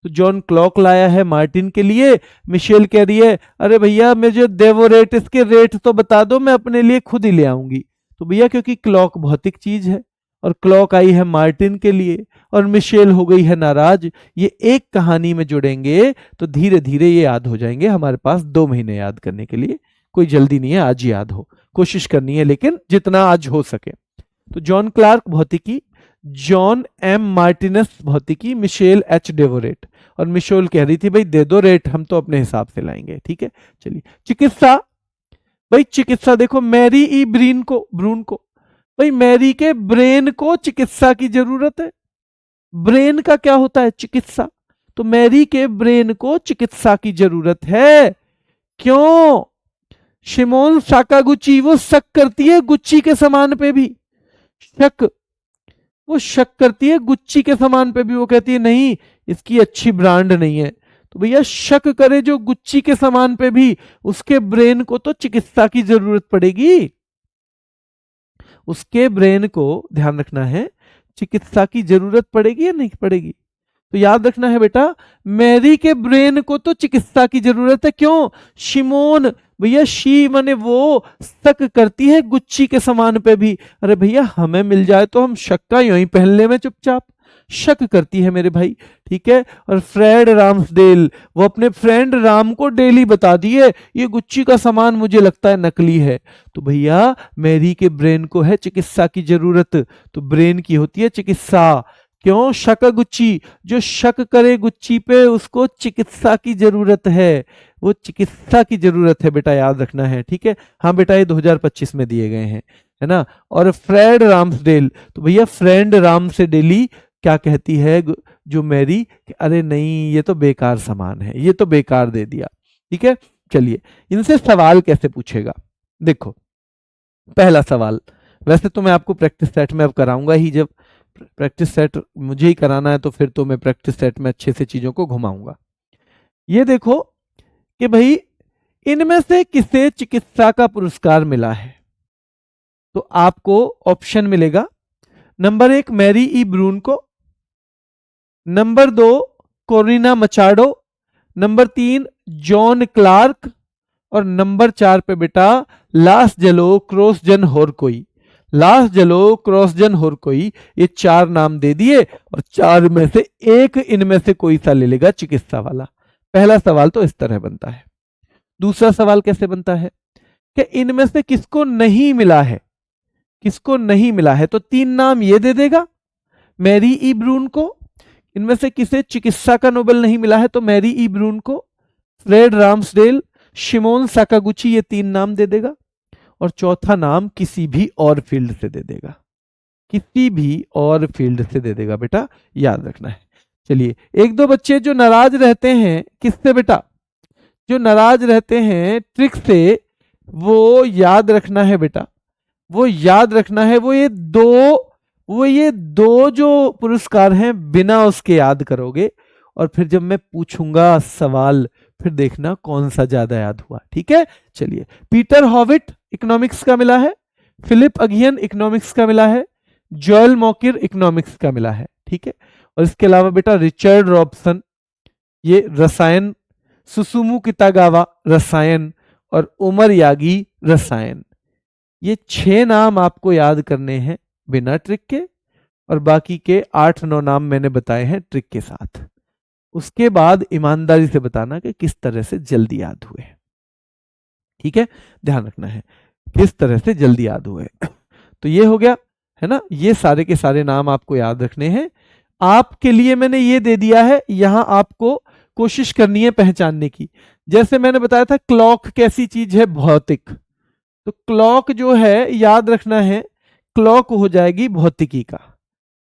तो जॉन क्लॉक लाया है मार्टिन के लिए, मिशेल कह रही है अरे भैया मुझे डेवोरेट इसके रेट तो बता दो, मैं अपने लिए खुद ही ले आऊंगी। तो भैया क्योंकि क्लॉक भौतिक चीज है और क्लॉक आई है मार्टिन के लिए और मिशेल हो गई है नाराज, ये एक कहानी में जुड़ेंगे तो धीरे धीरे ये याद हो जाएंगे। हमारे पास 2 महीने याद करने के लिए, कोई जल्दी नहीं है, आज याद हो, कोशिश करनी है लेकिन जितना आज हो सके। तो जॉन क्लार्क भौतिकी, जॉन एम मार्टिनस भौतिकी, मिशेल एच डेवोरेट। और मिशेल कह रही थी भाई दे दो रेट, हम तो अपने हिसाब से लाएंगे। ठीक है, चलिए चिकित्सा, भाई चिकित्सा देखो मैरी ई ब्रीन को, ब्रून को, भाई मैरी के ब्रेन को चिकित्सा की जरूरत है। ब्रेन का क्या होता है, चिकित्सा। तो मैरी के ब्रेन को चिकित्सा की जरूरत है। क्यों, शिमोन साकागुची वो शक करती है गुच्ची के सामान पे भी, शक, वो शक करती है गुच्ची के सामान पे भी, वो कहती है नहीं इसकी अच्छी ब्रांड नहीं है। तो भैया शक करे जो गुच्ची के सामान पे भी, उसके ब्रेन को तो चिकित्सा की जरूरत पड़ेगी, उसके ब्रेन को ध्यान रखना है चिकित्सा की जरूरत पड़ेगी या नहीं पड़ेगी। तो याद रखना है बेटा, मैरी के ब्रेन को तो चिकित्सा की जरूरत है। क्यों, शिमोन, भैया शी माने वो, शक करती है गुच्ची के सामान पे भी। अरे भैया हमें मिल जाए तो हम शक का यूं ही पहन ले में चुपचाप, शक करती है मेरे भाई। ठीक है, और फ्रेड राम्सडेल, वो अपने फ्रेंड राम को डेली बता दिए ये गुच्ची का सामान मुझे लगता है नकली है। तो भैया मैरी के ब्रेन को है चिकित्सा की जरूरत, तो ब्रेन की होती है चिकित्सा। क्यों? शकगुच्ची, जो शक करे गुच्ची पे उसको चिकित्सा की जरूरत है, वो चिकित्सा की जरूरत है बेटा, याद रखना है, ठीक है। हाँ बेटा, ये 2025 में दिए गए हैं, है ना। और फ्रेड राम्सडेल, तो भैया फ्रेंड राम्सडेली क्या कहती है जो मैरी, अरे नहीं ये तो बेकार सामान है, ये तो बेकार दे दिया, ठीक है। चलिए इनसे सवाल कैसे पूछेगा, देखो पहला सवाल, वैसे तो मैं आपको प्रैक्टिस सेट में अब कराऊंगा ही, जब प्रैक्टिस सेट मुझे ही कराना है तो फिर तो मैं प्रैक्टिस सेट में अच्छे से चीजों को घुमाऊंगा। ये देखो कि भाई इनमें से किसे चिकित्सा का पुरस्कार मिला है, तो आपको ऑप्शन मिलेगा, नंबर 1 मैरी ई ब्रून को, number 2 Corina Machado, number 3 John Clarke, और नंबर 4 पे बेटा लास जलो क्रॉसजन होरकोई। लास जलो क्रॉसजन होरकोई, ये 4 नाम दे दिए और 4 में से एक इनमें से कोई सा ले लेगा चिकित्सा वाला। पहला सवाल तो इस तरह बनता है। दूसरा सवाल कैसे बनता है कि इनमें से किसको नहीं मिला है, किसको नहीं मिला है, तो 3 नाम ये दे देगा, मैरी ई ब्रून को, इनमें से किसे चिकित्सा का नोबेल नहीं मिला है तो मैरी ई ब्रून को, फ्रेड राम्सडेल, शिमोन साकागुची, ये 3 नाम दे देगा, और चौथा नाम किसी भी और फील्ड से दे देगा, किसी भी और फील्ड से दे देगा बेटा, याद रखना है। चलिए एक दो बच्चे जो नाराज रहते हैं किससे बेटा, जो नाराज रहते हैं ट्रिक से, वो याद रखना है बेटा, वो याद रखना है, वो ये दो जो पुरस्कार हैं बिना उसके याद करोगे, और फिर जब मैं पूछूंगा सवाल फिर देखना कौन सा ज्यादा याद हुआ, ठीक है। चलिए पीटर हॉविट इकोनॉमिक्स का मिला है, फिलिप अगियन इकोनॉमिक्स का मिला है, जोएल मॉकिर इकोनॉमिक्स का मिला है, ठीक है। और इसके अलावा बेटा रिचर्ड रॉबसन, ये रसायन, सुसुमु कितागावा रसायन, और उमर यागी रसायन, ये 6 नाम आपको याद करने हैं बिना ट्रिक के, और बाकी के 8-9 नाम मैंने बताए हैं ट्रिक के साथ। उसके बाद ईमानदारी से बताना कि किस तरह से जल्दी याद हुए, ठीक है, ध्यान रखना है किस तरह से जल्दी याद हुए। तो ये हो गया है ना, ये सारे के सारे नाम आपको याद रखने हैं। आपके लिए मैंने ये दे दिया है, यहां आपको कोशिश करनी है पहचानने की। जैसे मैंने बताया था क्लॉक कैसी चीज है, भौतिक, तो क्लॉक जो है याद रखना है, क्लॉक हो जाएगी भौतिकी का।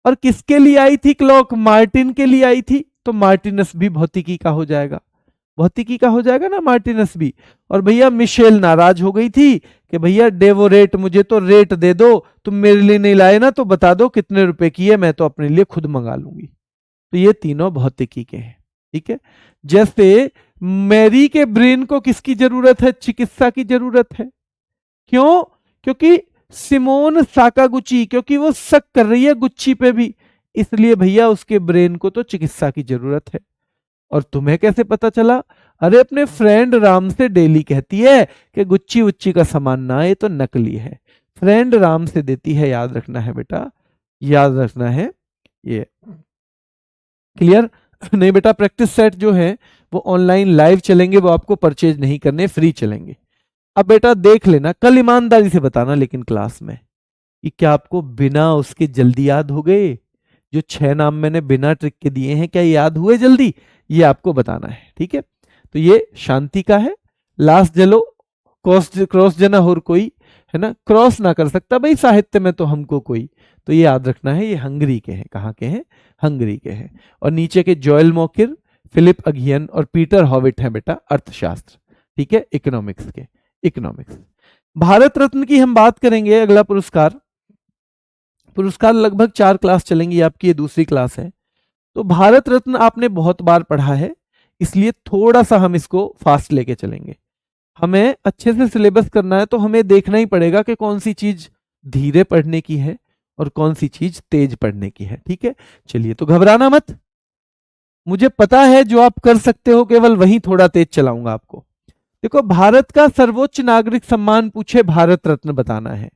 और किसके लिए आई थी क्लॉक, मार्टिन के लिए आई थी, तो मार्टिनस भी भौतिकी का हो जाएगा, भौतिकी का हो जाएगा ना मार्टिनस भी। और भैया मिशेल नाराज हो गई थी कि भैया डेवोरेट, मुझे तो रेट दे दो, तुम मेरे लिए नहीं लाए ना तो बता दो कितने रुपए की है, मैं तो अपने लिए खुद मंगा लूंगी। तो ये तीनों भौतिकी के हैं, ठीक है। जैसे मैरी के ब्रेन को किसकी जरूरत है, चिकित्सा की जरूरत है, क्यों, क्योंकि सिमोन साकागुची, क्योंकि वो शक कर रही है गुच्ची पे भी, इसलिए भैया उसके ब्रेन को तो चिकित्सा की जरूरत है। और तुम्हें कैसे पता चला, अरे अपने फ्रेंड राम से डेली कहती है कि गुच्ची उच्ची का सामान ना, ये तो नकली है, फ्रेंड राम से देती है, याद रखना है बेटा, याद रखना है ये, क्लियर। नहीं बेटा, प्रैक्टिस सेट जो है वो ऑनलाइन लाइव चलेंगे, वो आपको परचेज नहीं करने, फ्री चलेंगे। अब बेटा देख लेना, कल ईमानदारी से बताना लेकिन क्लास में कि क्या आपको बिना उसके जल्दी याद हो गए, जो 6 नाम मैंने बिना ट्रिक के दिए हैं क्या याद हुए जल्दी, ये आपको बताना है, ठीक है। तो ये शांति का है, लास जलो क्रॉस जना होर कोई, है ना, क्रॉस ना कर सकता भाई साहित्य में तो हमको कोई, तो ये याद रखना है, ये हंगरी के हैं, कहाँ के हैं, हंगरी के हैं। और नीचे के जोएल मॉकिर, फिलिप अगियन और पीटर हॉविट हैं बेटा अर्थशास्त्र, ठीक है, इकोनॉमिक्स के, इकोनॉमिक्स। भारत रत्न की हम बात करेंगे, अगला पुरस्कार, पुरस्कार लगभग 4 क्लास चलेंगी आपकी, ये दूसरी क्लास है। तो भारत रत्न आपने बहुत बार पढ़ा है, इसलिए थोड़ा सा हम इसको फास्ट लेके चलेंगे। हमें अच्छे से सिलेबस करना है तो हमें देखना ही पड़ेगा कि कौन सी चीज धीरे पढ़ने की है और कौन सी चीज तेज पढ़ने की है, ठीक है। चलिए तो घबराना मत, मुझे पता है जो आप कर सकते हो, केवल वही थोड़ा तेज चलाऊंगा आपको। देखो भारत का सर्वोच्च नागरिक सम्मान पूछे, भारत रत्न बताना है,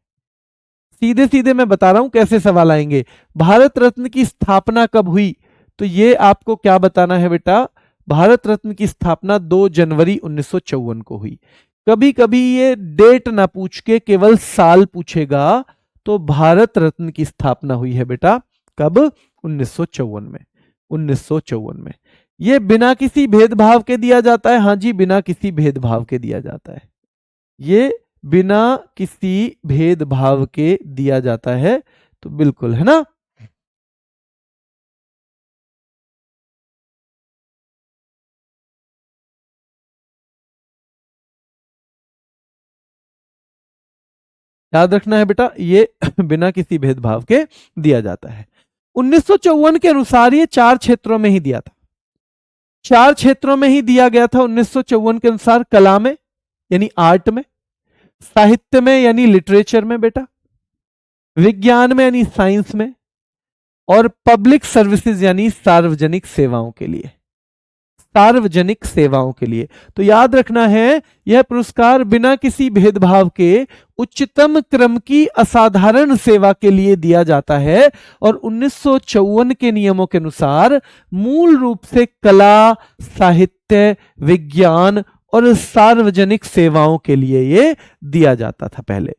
सीधे सीधे मैं बता रहा हूं कैसे सवाल आएंगे। भारत रत्न की स्थापना कब हुई, तो ये आपको क्या बताना है बेटा, भारत रत्न की स्थापना 2 जनवरी 1954 को हुई। कभी कभी ये डेट ना पूछ के केवल साल पूछेगा, तो भारत रत्न की स्थापना हुई है बेटा कब? 1954 में। 1954 में ये बिना किसी भेदभाव के दिया जाता है। हाँ जी, बिना किसी भेदभाव के दिया जाता है। ये बिना किसी भेदभाव के दिया जाता है, तो बिल्कुल है ना। याद रखना है बेटा, ये बिना किसी भेदभाव के दिया जाता है। 1954 के अनुसार ये 4 क्षेत्रों में ही दिया था। 4 क्षेत्रों में ही दिया गया था 1954 के अनुसार। कला में यानी आर्ट में, साहित्य में यानी लिटरेचर में बेटा, विज्ञान में यानी साइंस में, और पब्लिक सर्विसेज यानी सार्वजनिक सेवाओं के लिए। सार्वजनिक सेवाओं के लिए। तो याद रखना है, यह पुरस्कार बिना किसी भेदभाव के उच्चतम क्रम की असाधारण सेवा के लिए दिया जाता है, और 1954 के नियमों के अनुसार मूल रूप से कला, साहित्य, विज्ञान और सार्वजनिक सेवाओं के लिए ये दिया जाता था पहले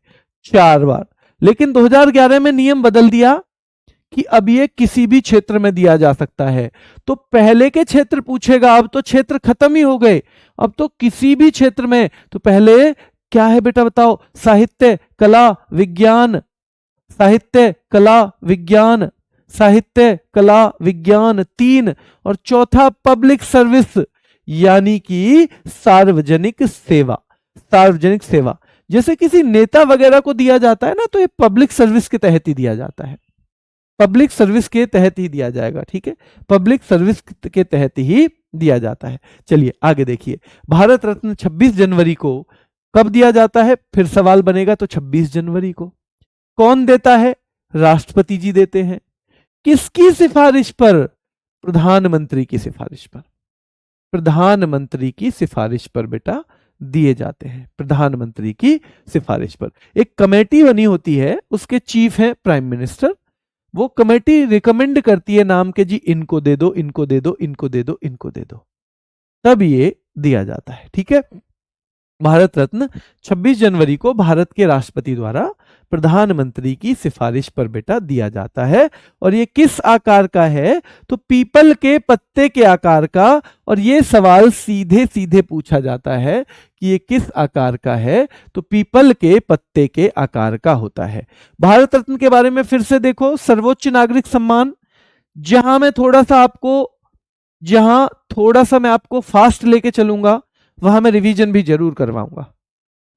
4 बार। लेकिन 2011 में नियम बदल दिया कि अब ये किसी भी क्षेत्र में दिया जा सकता है। तो पहले के क्षेत्र पूछेगा, अब तो क्षेत्र खत्म ही हो गए, अब तो किसी भी क्षेत्र में। तो पहले क्या है बेटा बताओ? साहित्य, कला, विज्ञान, साहित्य, कला, विज्ञान, साहित्य, कला, विज्ञान 3, और चौथा पब्लिक सर्विस यानी कि सार्वजनिक सेवा। सार्वजनिक सेवा जैसे किसी नेता वगैरह को दिया जाता है ना, तो ये पब्लिक सर्विस के तहत ही दिया जाता है। पब्लिक सर्विस के तहत ही दिया जाएगा, ठीक है, पब्लिक सर्विस के तहत ही दिया जाता है। चलिए आगे देखिए, भारत रत्न 26 जनवरी को कब दिया जाता है? फिर सवाल बनेगा तो 26 जनवरी को। कौन देता है? राष्ट्रपति जी देते हैं। किसकी सिफारिश पर? प्रधानमंत्री की सिफारिश पर। प्रधानमंत्री की सिफारिश पर बेटा दिए जाते हैं, प्रधानमंत्री की सिफारिश पर। एक कमेटी बनी होती है, उसके चीफ है प्राइम मिनिस्टर। वो कमेटी रिकमेंड करती है नाम के, जी इनको दे दो, इनको दे दो, इनको दे दो, इनको दे दो, तब ये दिया जाता है, ठीक है। भारत रत्न 26 जनवरी को भारत के राष्ट्रपति द्वारा प्रधानमंत्री की सिफारिश पर बेटा दिया जाता है। और ये किस आकार का है? तो पीपल के पत्ते के आकार का। और ये सवाल सीधे सीधे पूछा जाता है कि ये किस आकार का है? तो पीपल के पत्ते के आकार का होता है। भारत रत्न के बारे में फिर से देखो, सर्वोच्च नागरिक सम्मान। जहां थोड़ा सा मैं आपको फास्ट लेके चलूंगा, वहां मैं रिवीजन भी जरूर करवाऊंगा।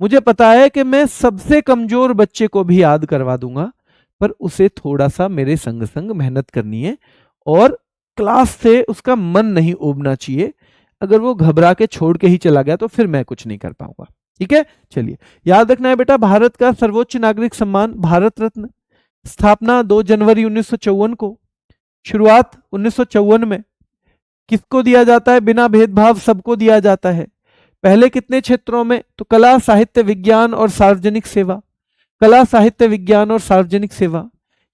मुझे पता है कि मैं सबसे कमजोर बच्चे को भी याद करवा दूंगा, पर उसे थोड़ा सा मेरे संग संग मेहनत करनी है, और क्लास से उसका मन नहीं उबना चाहिए। अगर वो घबरा के छोड़ के ही चला गया तो फिर मैं कुछ नहीं कर पाऊंगा, ठीक है। चलिए याद रखना है बेटा, भारत का सर्वोच्च नागरिक सम्मान भारत रत्न, स्थापना 2 जनवरी 1954 को, शुरुआत 1954 में। किसको दिया जाता है? बिना भेदभाव सबको दिया जाता है। पहले कितने क्षेत्रों में? तो कला, साहित्य, विज्ञान और सार्वजनिक सेवा। कला, साहित्य, विज्ञान और सार्वजनिक सेवा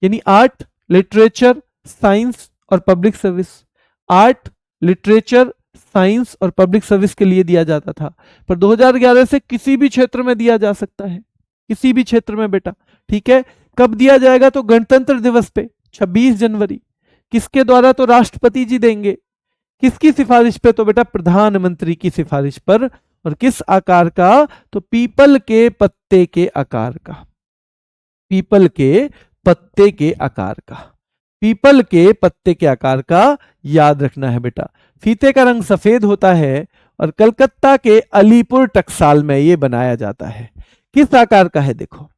यानी आर्ट, लिटरेचर, साइंस और public service. Art, literature, science और पब्लिक सर्विस के लिए दिया जाता था, पर 2011 से किसी भी क्षेत्र में दिया जा सकता है, किसी भी क्षेत्र में बेटा, ठीक है। कब दिया जाएगा? तो गणतंत्र दिवस पे 26 जनवरी। किसके द्वारा? तो राष्ट्रपति जी देंगे। किसकी सिफारिश पे? तो बेटा प्रधानमंत्री की सिफारिश पर। और किस आकार का? तो पीपल के पत्ते के आकार का। पीपल के पत्ते के आकार का। पीपल के पत्ते के आकार का याद रखना है बेटा। फीते का रंग सफेद होता है और कलकत्ता के अलीपुर टकसाल में यह बनाया जाता है। किस आकार का है? देखो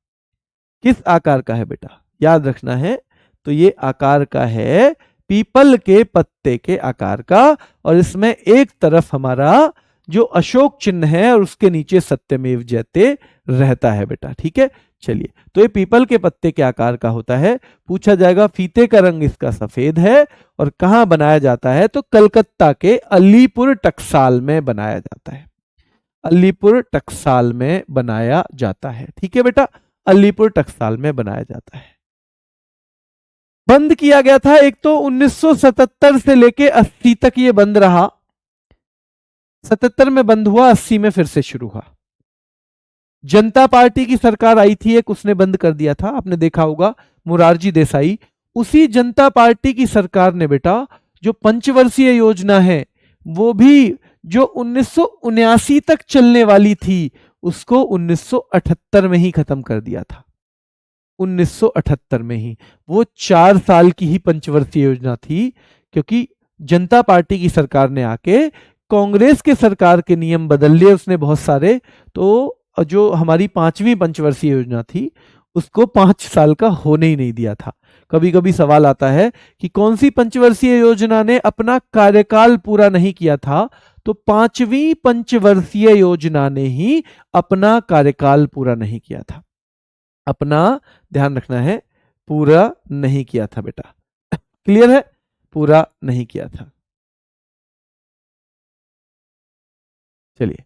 किस आकार का है बेटा, याद रखना है। तो ये आकार का है पीपल के पत्ते के आकार का, और इसमें एक तरफ हमारा जो अशोक चिन्ह है और उसके नीचे सत्यमेव जयते रहता है बेटा, ठीक है। चलिए, तो ये पीपल के पत्ते के आकार का होता है। पूछा जाएगा फीते का रंग इसका सफेद है और कहां बनाया जाता है? तो कलकत्ता के अलीपुर टकसाल में बनाया जाता है। अलीपुर टकसाल में बनाया जाता है, ठीक है बेटा, अलीपुर टकसाल में बनाया जाता है। बंद किया गया था एक तो 1977 से लेके 80 तक ये बंद रहा। 77 में बंद हुआ, 80 में फिर से शुरू हुआ। जनता पार्टी की सरकार आई थी एक, उसने बंद कर दिया था, आपने देखा होगा, मोरारजी देसाई। उसी जनता पार्टी की सरकार ने बेटा जो पंचवर्षीय योजना है वो भी जो 1979 तक चलने वाली थी उसको 1978 में ही खत्म कर दिया था। 1978 में ही। वो 4 साल की ही पंचवर्षीय योजना थी, क्योंकि जनता पार्टी की सरकार ने आके कांग्रेस के सरकार के नियम बदल लिए उसने बहुत सारे, तो जो हमारी 5वीं पंचवर्षीय योजना थी उसको 5 साल का होने ही नहीं दिया था। कभी कभी सवाल आता है कि कौन सी पंचवर्षीय योजना ने अपना कार्यकाल पूरा नहीं किया था, तो 5वीं पंचवर्षीय योजना ने ही अपना कार्यकाल पूरा नहीं किया था। अपना ध्यान रखना है, पूरा नहीं किया था बेटा। क्लियर है? पूरा नहीं किया था। चलिए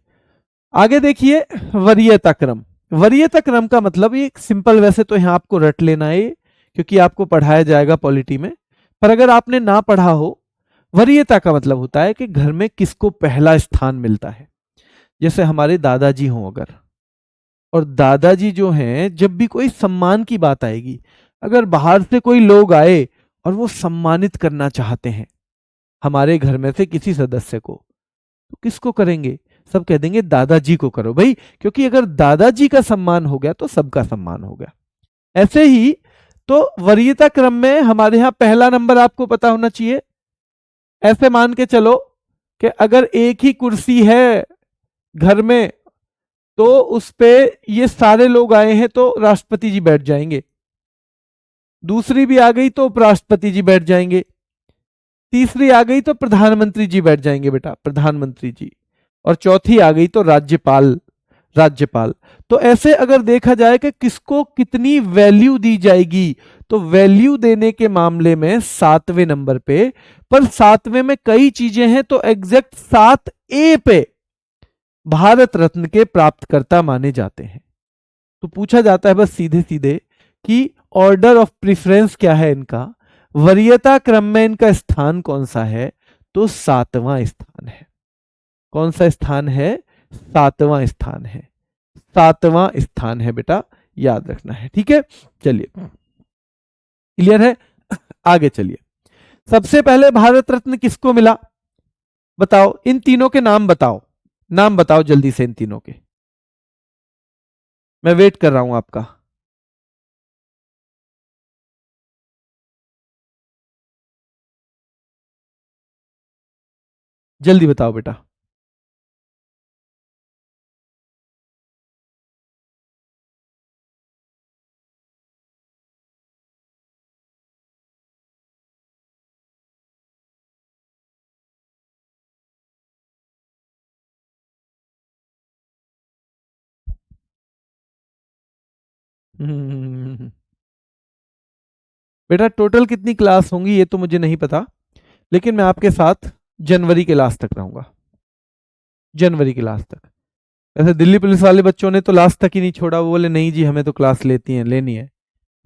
आगे देखिए, वरीयता क्रम। वरीयता क्रम का मतलब ये सिंपल, वैसे तो यहां आपको रट लेना है क्योंकि आपको पढ़ाया जाएगा पॉलिटी में, पर अगर आपने ना पढ़ा हो, वरीयता का मतलब होता है कि घर में किसको पहला स्थान मिलता है। जैसे हमारे दादाजी हों अगर, और दादाजी जो हैं जब भी कोई सम्मान की बात आएगी, अगर बाहर से कोई लोग आए और वो सम्मानित करना चाहते हैं हमारे घर में से किसी सदस्य को, तो किसको करेंगे? सब कह देंगे दादाजी को करो भाई, क्योंकि अगर दादाजी का सम्मान हो गया तो सबका सम्मान हो गया। ऐसे ही तो वरीयता क्रम में हमारे यहां पहला नंबर आपको पता होना चाहिए। ऐसे मान के चलो कि अगर एक ही कुर्सी है घर में तो उस पे ये सारे लोग आए हैं तो राष्ट्रपति जी बैठ जाएंगे, दूसरी भी आ गई तो उपराष्ट्रपति जी बैठ जाएंगे, तीसरी आ गई तो प्रधानमंत्री जी बैठ जाएंगे बेटा, प्रधानमंत्री जी, और चौथी आ गई तो राज्यपाल, राज्यपाल। तो ऐसे अगर देखा जाए कि किसको कितनी वैल्यू दी जाएगी, तो वैल्यू देने के मामले में 7वें नंबर पे, पर 7वें में कई चीजें हैं, तो एग्जैक्ट 7A पे भारत रत्न के प्राप्तकर्ता माने जाते हैं। तो पूछा जाता है बस सीधे सीधे कि ऑर्डर ऑफ प्रेफरेंस क्या है इनका, वरीयता क्रम में इनका स्थान कौन सा है, तो 7वां स्थान है। कौन सा स्थान है? 7वां स्थान है, 7वां स्थान है बेटा, याद रखना है। ठीक है, चलिए क्लियर है? आगे चलिए। सबसे पहले भारत रत्न किसको मिला बताओ? इन तीनों के नाम बताओ, नाम बताओ जल्दी से इन तीनों के, मैं वेट कर रहा हूं आपका। जल्दी बताओ बेटा। बेटा टोटल कितनी क्लास होंगी ये तो मुझे नहीं पता, लेकिन मैं आपके साथ जनवरी के लास्ट तक रहूंगा, जनवरी के लास्ट तक। ऐसे दिल्ली पुलिस वाले बच्चों ने तो लास्ट तक ही नहीं छोड़ा, वो बोले नहीं जी हमें तो क्लास लेती है, लेनी है,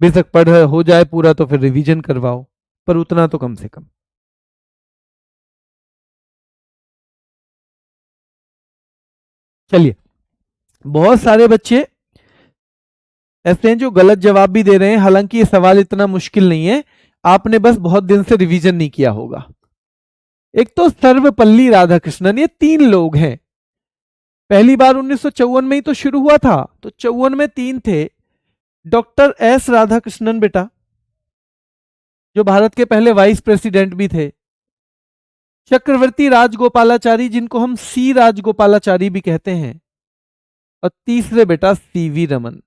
बेशक पढ़ हो जाए पूरा तो फिर रिवीजन करवाओ, पर उतना तो कम से कम। चलिए, बहुत सारे बच्चे ऐसे हैं जो गलत जवाब भी दे रहे हैं, हालांकि ये सवाल इतना मुश्किल नहीं है, आपने बस बहुत दिन से रिवीजन नहीं किया होगा। एक तो सर्वपल्ली राधाकृष्णन, ये 3 लोग हैं। पहली बार 1954 में ही तो शुरू हुआ था, तो 54 में 3 थे। डॉक्टर एस राधाकृष्णन बेटा, जो भारत के पहले वाइस प्रेसिडेंट भी थे। चक्रवर्ती राजगोपालाचारी, जिनको हम सी राजगोपालाचारी भी कहते हैं। और तीसरे बेटा सीवी रमन।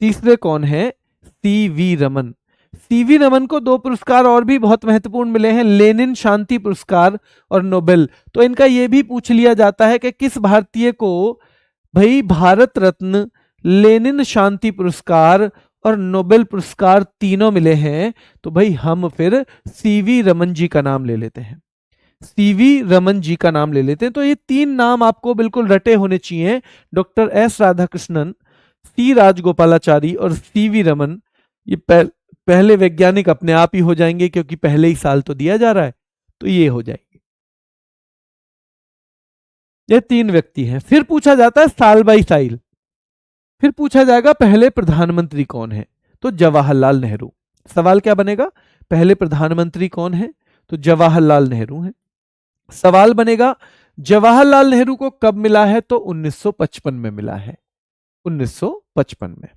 तीसरे कौन है? सीवी रमन। सीवी रमन को 2 पुरस्कार और भी बहुत महत्वपूर्ण मिले हैं, लेनिन शांति पुरस्कार और नोबेल। तो इनका यह भी पूछ लिया जाता है कि किस भारतीय को भाई भारत रत्न, लेनिन शांति पुरस्कार और नोबेल पुरस्कार तीनों मिले हैं, तो भाई हम फिर सीवी रमन जी का नाम ले लेते हैं, सीवी रमन जी का नाम ले लेते हैं। तो ये 3 नाम आपको बिल्कुल रटे होने चाहिए, डॉक्टर एस राधाकृष्णन, सी राजगोपालाचारी और सीवी रमन। ये पहले वैज्ञानिक अपने आप ही हो जाएंगे, क्योंकि पहले ही साल तो दिया जा रहा है, तो ये हो जाएंगे। ये 3 व्यक्ति हैं। फिर पूछा जाता है साल बाई साल, फिर पूछा जाएगा पहले प्रधानमंत्री कौन है, तो जवाहरलाल नेहरू। सवाल क्या बनेगा, पहले प्रधानमंत्री कौन है, तो जवाहरलाल नेहरू हैं। सवाल बनेगा जवाहरलाल नेहरू को कब मिला है, तो 1955 में मिला है, 1955 में।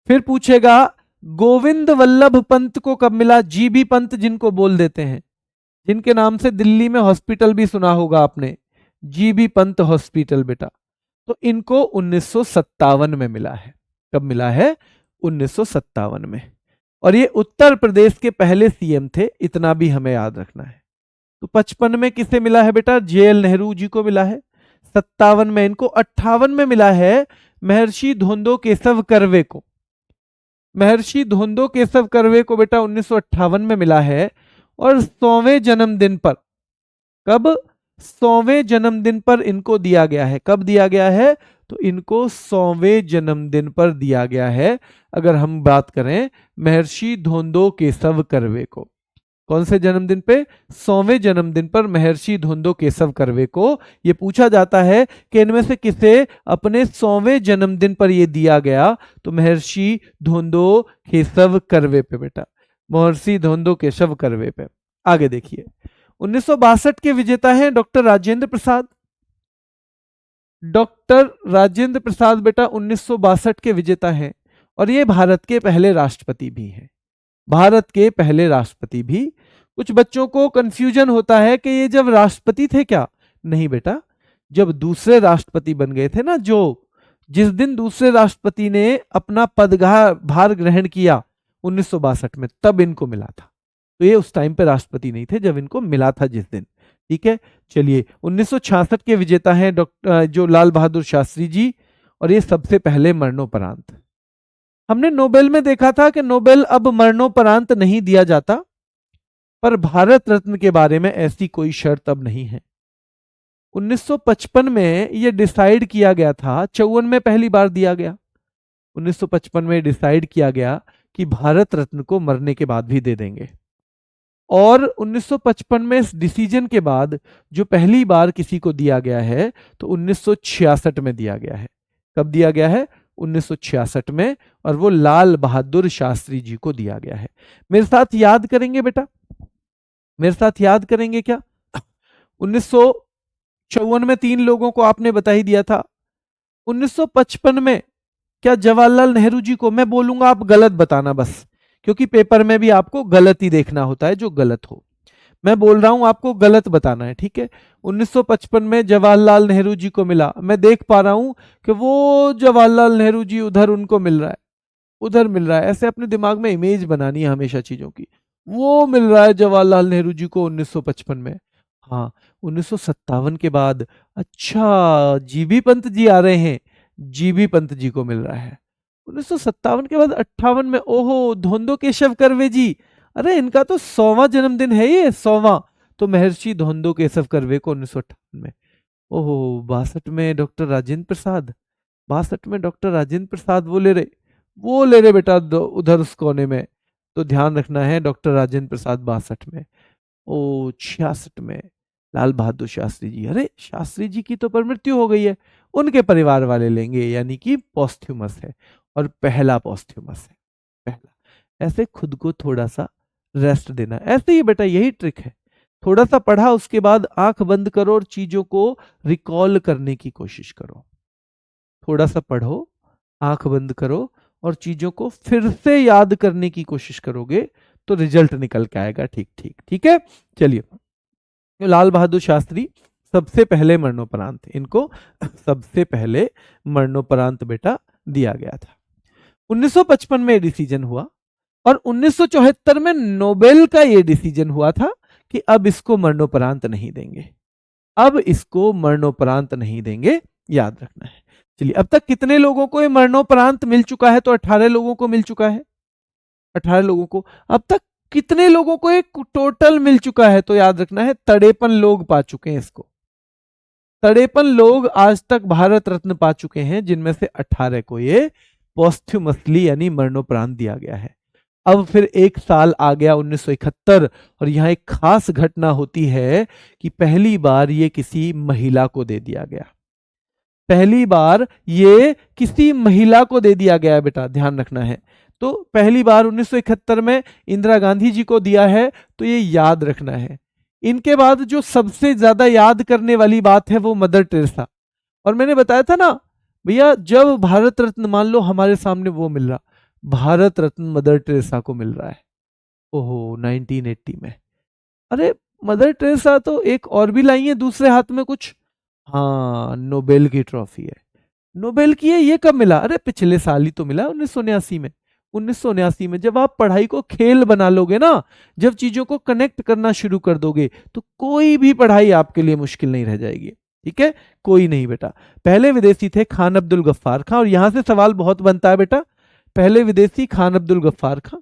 फिर पूछेगा गोविंद वल्लभ पंत को कब मिला, जीबी पंत जिनको बोल देते हैं, जिनके नाम से दिल्ली में हॉस्पिटल भी सुना होगा आपने, जीबी पंत हॉस्पिटल बेटा, तो इनको 1957 में मिला है। कब मिला है, 1957 में। और ये उत्तर प्रदेश के पहले सीएम थे, इतना भी हमें याद रखना है। तो 55 में किसे मिला है बेटा, जेएल नेहरू जी को मिला है। 57 में इनको, 58 में मिला है महर्षि धोंदो केशव कर्वे को। महर्षि धोंदो केशव कर्वे को बेटा 1958 में मिला है। और 100वें जन्मदिन पर, कब, 100वें जन्मदिन पर इनको दिया गया है। कब दिया गया है, तो इनको 100वें जन्मदिन पर दिया गया है। अगर हम बात करें महर्षि धोंदो केशव कर्वे को, कौन से जन्मदिन पे, 100वें जन्मदिन पर महर्षि धोंदो केशव कर्वे को। यह पूछा जाता है कि इनमें से किसे अपने 100वें जन्मदिन पर यह दिया गया, तो महर्षि धोंदो केशव कर्वे पे बेटा, महर्षि धोंदो केशव कर्वे पे। आगे देखिए 1962 के विजेता हैं डॉक्टर राजेंद्र प्रसाद। डॉक्टर राजेंद्र प्रसाद बेटा 1962 के विजेता हैं, और ये भारत के पहले राष्ट्रपति भी हैं, भारत के पहले राष्ट्रपति भी। कुछ बच्चों को कंफ्यूजन होता है कि ये जब राष्ट्रपति थे क्या, नहीं बेटा, जब दूसरे राष्ट्रपति बन गए थे ना, जो जिस दिन दूसरे राष्ट्रपति ने अपना पदभार ग्रहण किया 1962 में, तब इनको मिला था। तो ये उस टाइम पे राष्ट्रपति नहीं थे जब इनको मिला था जिस दिन, ठीक है। चलिए 1966 के विजेता हैं डॉक्टर जो लाल बहादुर शास्त्री जी, और ये सबसे पहले मरणोपरांत। हमने नोबेल में देखा था कि नोबेल अब मरणोपरांत नहीं दिया जाता, पर भारत रत्न के बारे में ऐसी कोई शर्त अब नहीं है। 1955 में यह डिसाइड किया गया था, 54 में पहली बार दिया गया, 1955 में डिसाइड किया गया कि भारत रत्न को मरने के बाद भी दे देंगे। और 1955 में इस डिसीजन के बाद जो पहली बार किसी को दिया गया है, तो 1966 में दिया गया है। कब दिया गया है, 1966 में, और वो लाल बहादुर शास्त्री जी को दिया गया है। मेरे साथ याद करेंगे बेटा, मेरे साथ याद करेंगे क्या, 1954 में 3 लोगों को आपने बता ही दिया था। 1955 में क्या जवाहरलाल नेहरू जी को, मैं बोलूंगा आप गलत बताना बस, क्योंकि पेपर में भी आपको गलत ही देखना होता है, जो गलत हो। मैं बोल रहा हूं आपको गलत बताना है, ठीक है। 1955 में जवाहरलाल नेहरू जी को मिला, मैं देख पा रहा हूं कि वो जवाहरलाल नेहरू जी उधर उनको मिल रहा है, उधर मिल रहा है, ऐसे अपने दिमाग में इमेज बनानी है हमेशा चीजों की। वो मिल रहा है जवाहरलाल नेहरू जी को 1955 में। हाँ 1957 के बाद, अच्छा जीबी पंत जी आ रहे हैं, जीबी पंत जी को मिल रहा है 1957 के बाद। 58 में ओहो धोंदो केशव कर्वे जी, अरे इनका तो 100वां जन्मदिन है, ये 100वां, तो महर्षि धोंदो केशव कर्वे को 1958 में। ओहो 62 में डॉक्टर राजेंद्र प्रसाद, 62 में डॉक्टर राजेंद्र प्रसाद वो ले रहे बेटा उधर उस कोने में, तो ध्यान रखना है डॉक्टर राजेंद्र प्रसाद 62 में। ओ 66 में लाल बहादुर शास्त्री जी, अरे शास्त्री जी की तो पर मृत्यु हो गई है, उनके परिवार वाले लेंगे, यानी कि पॉस्थ्यूमस है, और पहला पॉस्थ्यूमस है, पहला। ऐसे खुद को थोड़ा सा रेस्ट देना, ऐसे ही बेटा, यही ट्रिक है। थोड़ा सा पढ़ा, उसके बाद आंख बंद करो और चीजों को रिकॉल करने की कोशिश करो। थोड़ा सा पढ़ो, आंख बंद करो, और चीजों को फिर से याद करने की कोशिश करोगे तो रिजल्ट निकल के आएगा, ठीक ठीक, ठीक है। चलिए लाल बहादुर शास्त्री सबसे पहले मरणोपरांत, इनको सबसे पहले मरणोपरांत बेटा दिया गया था। 1955 में डिसीजन हुआ, और 1974 में नोबेल का यह डिसीजन हुआ था कि अब इसको मरणोपरांत नहीं देंगे, अब इसको मरणोपरांत नहीं देंगे, याद रखना है। चलिए अब तक कितने लोगों को ये मरणोपरांत मिल चुका है, तो 18 लोगों को मिल चुका है, 18 लोगों को। अब तक कितने लोगों को एक टोटल मिल चुका है, तो याद रखना है 53 लोग पा चुके हैं इसको। 53 लोग आज तक भारत रत्न पा चुके हैं, जिनमें से 18 को ये पॉस्थ्यूमसली यानी मरणोपरांत दिया गया है। अब फिर एक साल आ गया 1971, और यहां एक खास घटना होती है कि पहली बार ये किसी महिला को दे दिया गया, पहली बार ये किसी महिला को दे दिया गया बेटा, ध्यान रखना है। तो पहली बार 1971 में इंदिरा गांधी जी को दिया है, तो ये याद रखना है। इनके बाद जो सबसे ज्यादा याद करने वाली बात है वो मदर टेरेसा। और मैंने बताया था ना भैया, जब भारत रत्न मान लो हमारे सामने वो मिल रहा, भारत रत्न मदर टेरेसा को मिल रहा है, ओहो 1980 में। अरे मदर टेरेसा तो एक और भी लाई है दूसरे हाथ में कुछ, हाँ नोबेल की ट्रॉफी है। नोबेल की है, ये कब मिला? अरे पिछले साल ही तो मिला, 1979 में। 1979 में जब आप पढ़ाई को खेल बना लोगे ना, जब चीजों को कनेक्ट करना शुरू कर दोगे, तो कोई भी पढ़ाई आपके लिए मुश्किल नहीं रह जाएगी। ठीक है, कोई नहीं बेटा। पहले विदेशी थे खान अब्दुल गफ्फार खां, और यहां से सवाल बहुत बनता है बेटा, पहले विदेशी खान अब्दुल गफ्फार खां।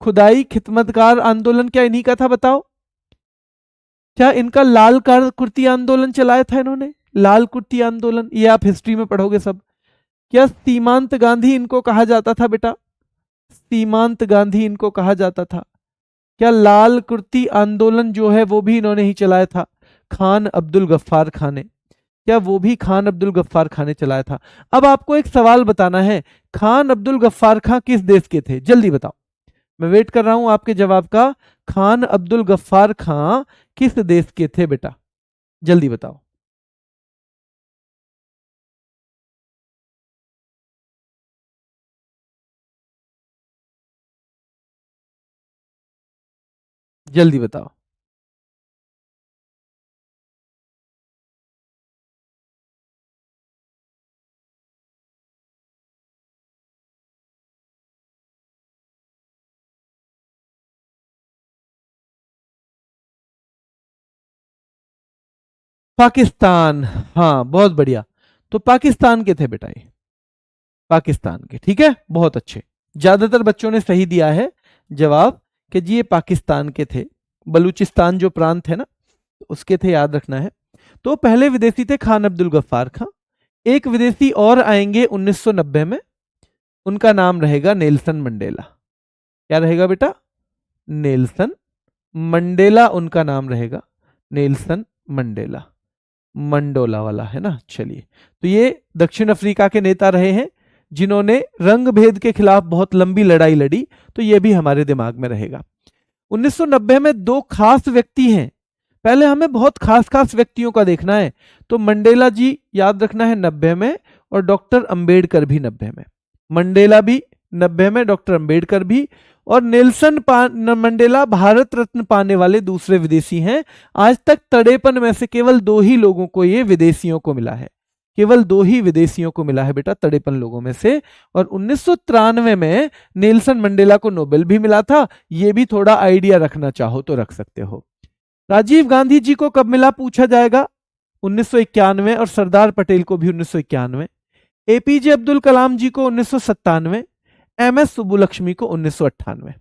खुदाई खिदमतकार आंदोलन क्या इन्हीं का था बताओ? क्या इनका लाल कुर्ती आंदोलन चलाया था इन्होंने? लाल कुर्ती आंदोलन, ये आप हिस्ट्री में पढ़ोगे सब। क्या सीमांत गांधी इनको कहा जाता था बेटा? सीमांत गांधी इनको कहा जाता था। क्या लाल कुर्ती आंदोलन जो है वो भी इन्होंने ही चलाया था, खान अब्दुल गफ्फार खान ने? क्या वो भी खान अब्दुल गफ्फार खान ने चलाया था? अब आपको एक सवाल बताना है, खान अब्दुल गफ्फार खान किस देश के थे? जल्दी बताओ, मैं वेट कर रहा हूं आपके जवाब का। खान अब्दुल गफ्फार खान किस देश के थे बेटा? जल्दी बताओ। जल्दी बताओ। पाकिस्तान, हाँ बहुत बढ़िया। तो पाकिस्तान के थे बेटा ये, पाकिस्तान के। ठीक है, बहुत अच्छे। ज्यादातर बच्चों ने सही दिया है जवाब कि जी ये पाकिस्तान के थे। बलूचिस्तान जो प्रांत है ना, उसके थे, याद रखना है। तो पहले विदेशी थे खान अब्दुल गफ्फार खां। एक विदेशी और आएंगे 1990 में, उनका नाम रहेगा नेल्सन मंडेला। क्या रहेगा बेटा? नेल्सन मंडेला उनका नाम रहेगा, नेल्सन मंडेला। मंडोला वाला है ना। चलिए, तो ये दक्षिण अफ्रीका के नेता रहे हैं जिन्होंने रंग भेद के खिलाफ बहुत लंबी लड़ाई लड़ी, तो ये भी हमारे दिमाग में रहेगा। 1990 में दो खास व्यक्ति हैं, पहले हमें बहुत खास खास व्यक्तियों का देखना है। तो मंडेला जी याद रखना है 90 में, और डॉक्टर अंबेडकर भी 90 में। मंडेला भी 90 में, डॉक्टर अंबेडकर भी। और नेल्सन मंडेला भारत रत्न पाने वाले दूसरे विदेशी हैं। आज तक तड़ेपन में से केवल दो ही लोगों को ये विदेशियों को मिला है, केवल दो ही विदेशियों को मिला है बेटा तड़ेपन लोगों में से। और 1993 में नेल्सन मंडेला को नोबेल भी मिला था, ये भी थोड़ा आइडिया रखना चाहो तो रख सकते हो। राजीव गांधी जी को कब मिला पूछा जाएगा? 1991, और सरदार पटेल को भी 1991। एपीजे अब्दुल कलाम जी को 1997, एमएस सुब्बुलक्ष्मी को 1998।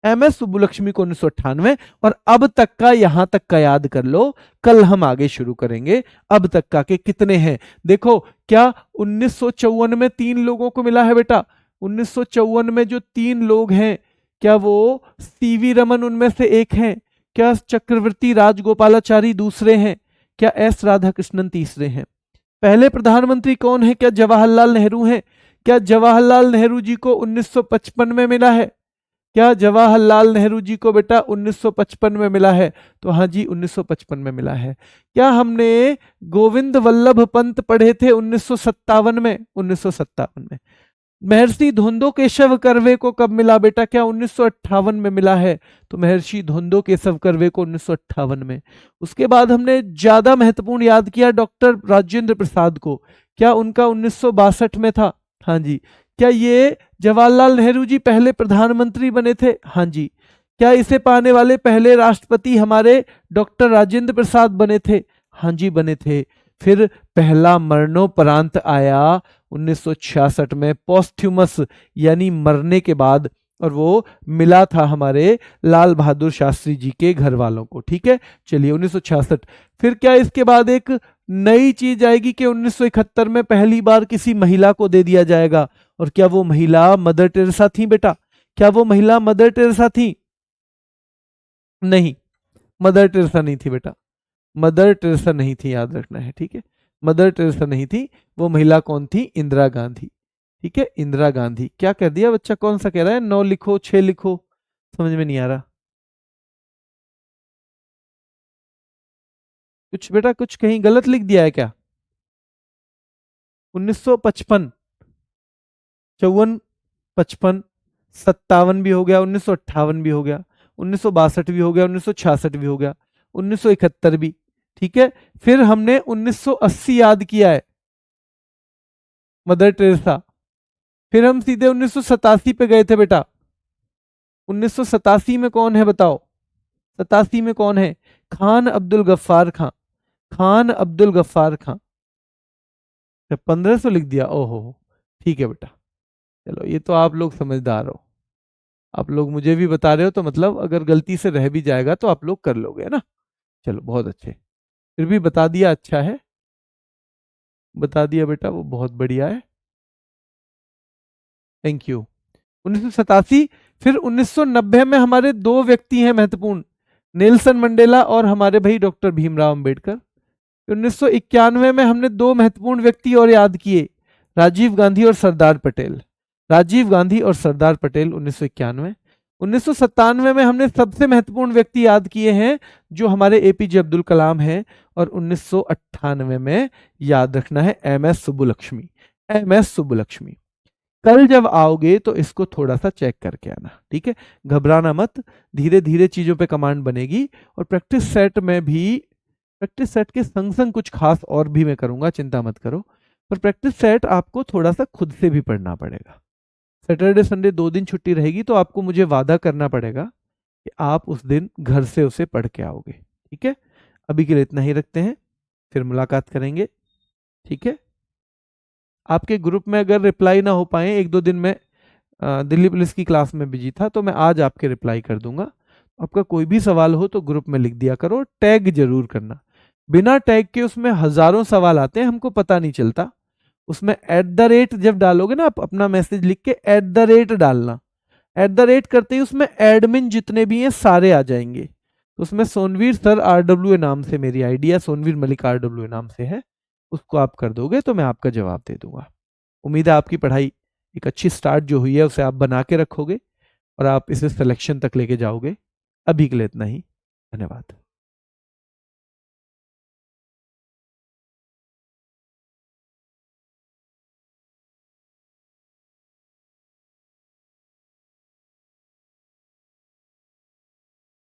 एमएस सुब्बुलक्ष्मी को 1998। और अब तक का, यहां तक का याद कर लो, कल हम आगे शुरू करेंगे अब तक का के कितने हैं। देखो, क्या 1954 में 3 लोगों को मिला है बेटा? 1954 में जो 3 लोग हैं, क्या वो सीवी रमन उनमें से एक हैं? क्या चक्रवर्ती राजगोपालाचारी दूसरे हैं? क्या एस राधाकृष्णन तीसरे हैं? पहले प्रधानमंत्री कौन है? क्या जवाहरलाल नेहरू हैं? क्या जवाहरलाल नेहरू जी को 1955 में मिला है? क्या जवाहरलाल नेहरू जी को बेटा 1955 में मिला है? तो हाँ जी, 1955 में मिला है। क्या हमने गोविंद वल्लभ पंत पढ़े थे 1957 में? 1957 में। महर्षि धोंदो केशव कर्वे को कब मिला बेटा? क्या 1958 में मिला है? तो महर्षि धोंदो केशव कर्वे को 1958 में। उसके बाद हमने ज्यादा महत्वपूर्ण याद किया डॉक्टर राजेंद्र प्रसाद को, क्या उनका 1962 में था? हाँ जी। क्या ये जवाहरलाल नेहरू जी पहले प्रधानमंत्री बने थे? हाँ जी। क्या इसे पाने वाले पहले राष्ट्रपति हमारे डॉक्टर राजेंद्र प्रसाद बने थे? हाँ जी, बने थे। फिर पहला मरणोपरांत आया 1966 में, पॉस्थ्यूमस, यानी मरने के बाद, और वो मिला था हमारे लाल बहादुर शास्त्री जी के घर वालों को। ठीक है, चलिए 1966। फिर क्या इसके बाद एक नई चीज आएगी कि 1971 में पहली बार किसी महिला को दे दिया जाएगा। और क्या वो महिला मदर टेरेसा थी बेटा? क्या वो महिला मदर टेरेसा थी? नहीं, मदर टेरेसा नहीं थी बेटा, मदर टेरेसा नहीं थी, याद रखना है। ठीक है, मदर टेरेसा नहीं थी। वो महिला कौन थी? इंदिरा गांधी। ठीक है, इंदिरा गांधी। क्या कर दिया बच्चा, कौन सा कह रहा है, 9 लिखो 6 लिखो, समझ में नहीं आ रहा कुछ बेटा, कुछ कहीं गलत लिख दिया है क्या? 1955, 54, 55, 57 भी हो गया, 1958 भी हो गया, 1962 भी हो गया, 1966 भी हो गया, 1971 भी। ठीक है, फिर हमने 1980 याद किया है, मदर टेरेसा। फिर हम सीधे 1987 पे गए थे बेटा। 1987 में कौन है बताओ, 87 में कौन है, खान अब्दुल गफ्फार खां, खान अब्दुल गफ्फार खां। 1500 लिख दिया, ओहो। ठीक है बेटा, चलो ये तो आप लोग समझदार हो, आप लोग मुझे भी बता रहे हो, तो मतलब अगर गलती से रह भी जाएगा तो आप लोग कर लोगे, है ना। चलो बहुत अच्छे, फिर भी बता दिया, अच्छा है, बता दिया बेटा, वो बहुत बढ़िया है, थैंक यू। 1987, फिर 1990 में हमारे दो व्यक्ति हैं महत्वपूर्ण, नेल्सन मंडेला और हमारे भाई डॉक्टर भीमराव अंबेडकर। 1991 में हमने दो महत्वपूर्ण व्यक्ति और याद किए, राजीव गांधी और सरदार पटेल, राजीव गांधी और सरदार पटेल 1991। 1997 में हमने सबसे महत्वपूर्ण व्यक्ति याद किए हैं, जो हमारे एपीजे अब्दुल कलाम हैं, और 1998 में याद रखना है M S Subbulakshmi, M S Subbulakshmi. कल जब आओगे तो इसको थोड़ा सा चेक करके आना, ठीक है, घबराना मत, धीरे धीरे चीजों पे कमांड बनेगी। और प्रैक्टिस सेट में भी, प्रैक्टिस सेट के संग संग कुछ खास और भी मैं करूंगा, चिंता मत करो, पर प्रैक्टिस सेट आपको थोड़ा सा खुद से भी पढ़ना पड़ेगा। सैटरडे संडे 2 दिन छुट्टी रहेगी, तो आपको मुझे वादा करना पड़ेगा कि आप उस दिन घर से उसे पढ़ के आओगे, ठीक है। अभी के लिए इतना ही रखते हैं, फिर मुलाकात करेंगे, ठीक है। आपके ग्रुप में अगर रिप्लाई ना हो पाए, 1-2 दिन में दिल्ली पुलिस की क्लास में बिजी था, तो मैं आज आपके रिप्लाई कर दूंगा। आपका कोई भी सवाल हो तो ग्रुप में लिख दिया करो, टैग जरूर करना, बिना टैग के उसमें हजारों सवाल आते हैं, हमको पता नहीं चलता। उसमें @ जब डालोगे ना, आप अपना मैसेज लिख के @ डालना, @ करते ही उसमें एडमिन जितने भी हैं सारे आ जाएंगे। तो उसमें सोनवीर सर RWA नाम से मेरी आईडी है, सोनवीर मलिक RWA नाम से है, उसको आप कर दोगे तो मैं आपका जवाब दे दूंगा। उम्मीद है आपकी पढ़ाई एक अच्छी स्टार्ट जो हुई है उसे आप बना के रखोगे और आप इसे सिलेक्शन तक लेके जाओगे। अभी के लिए इतना ही, धन्यवाद।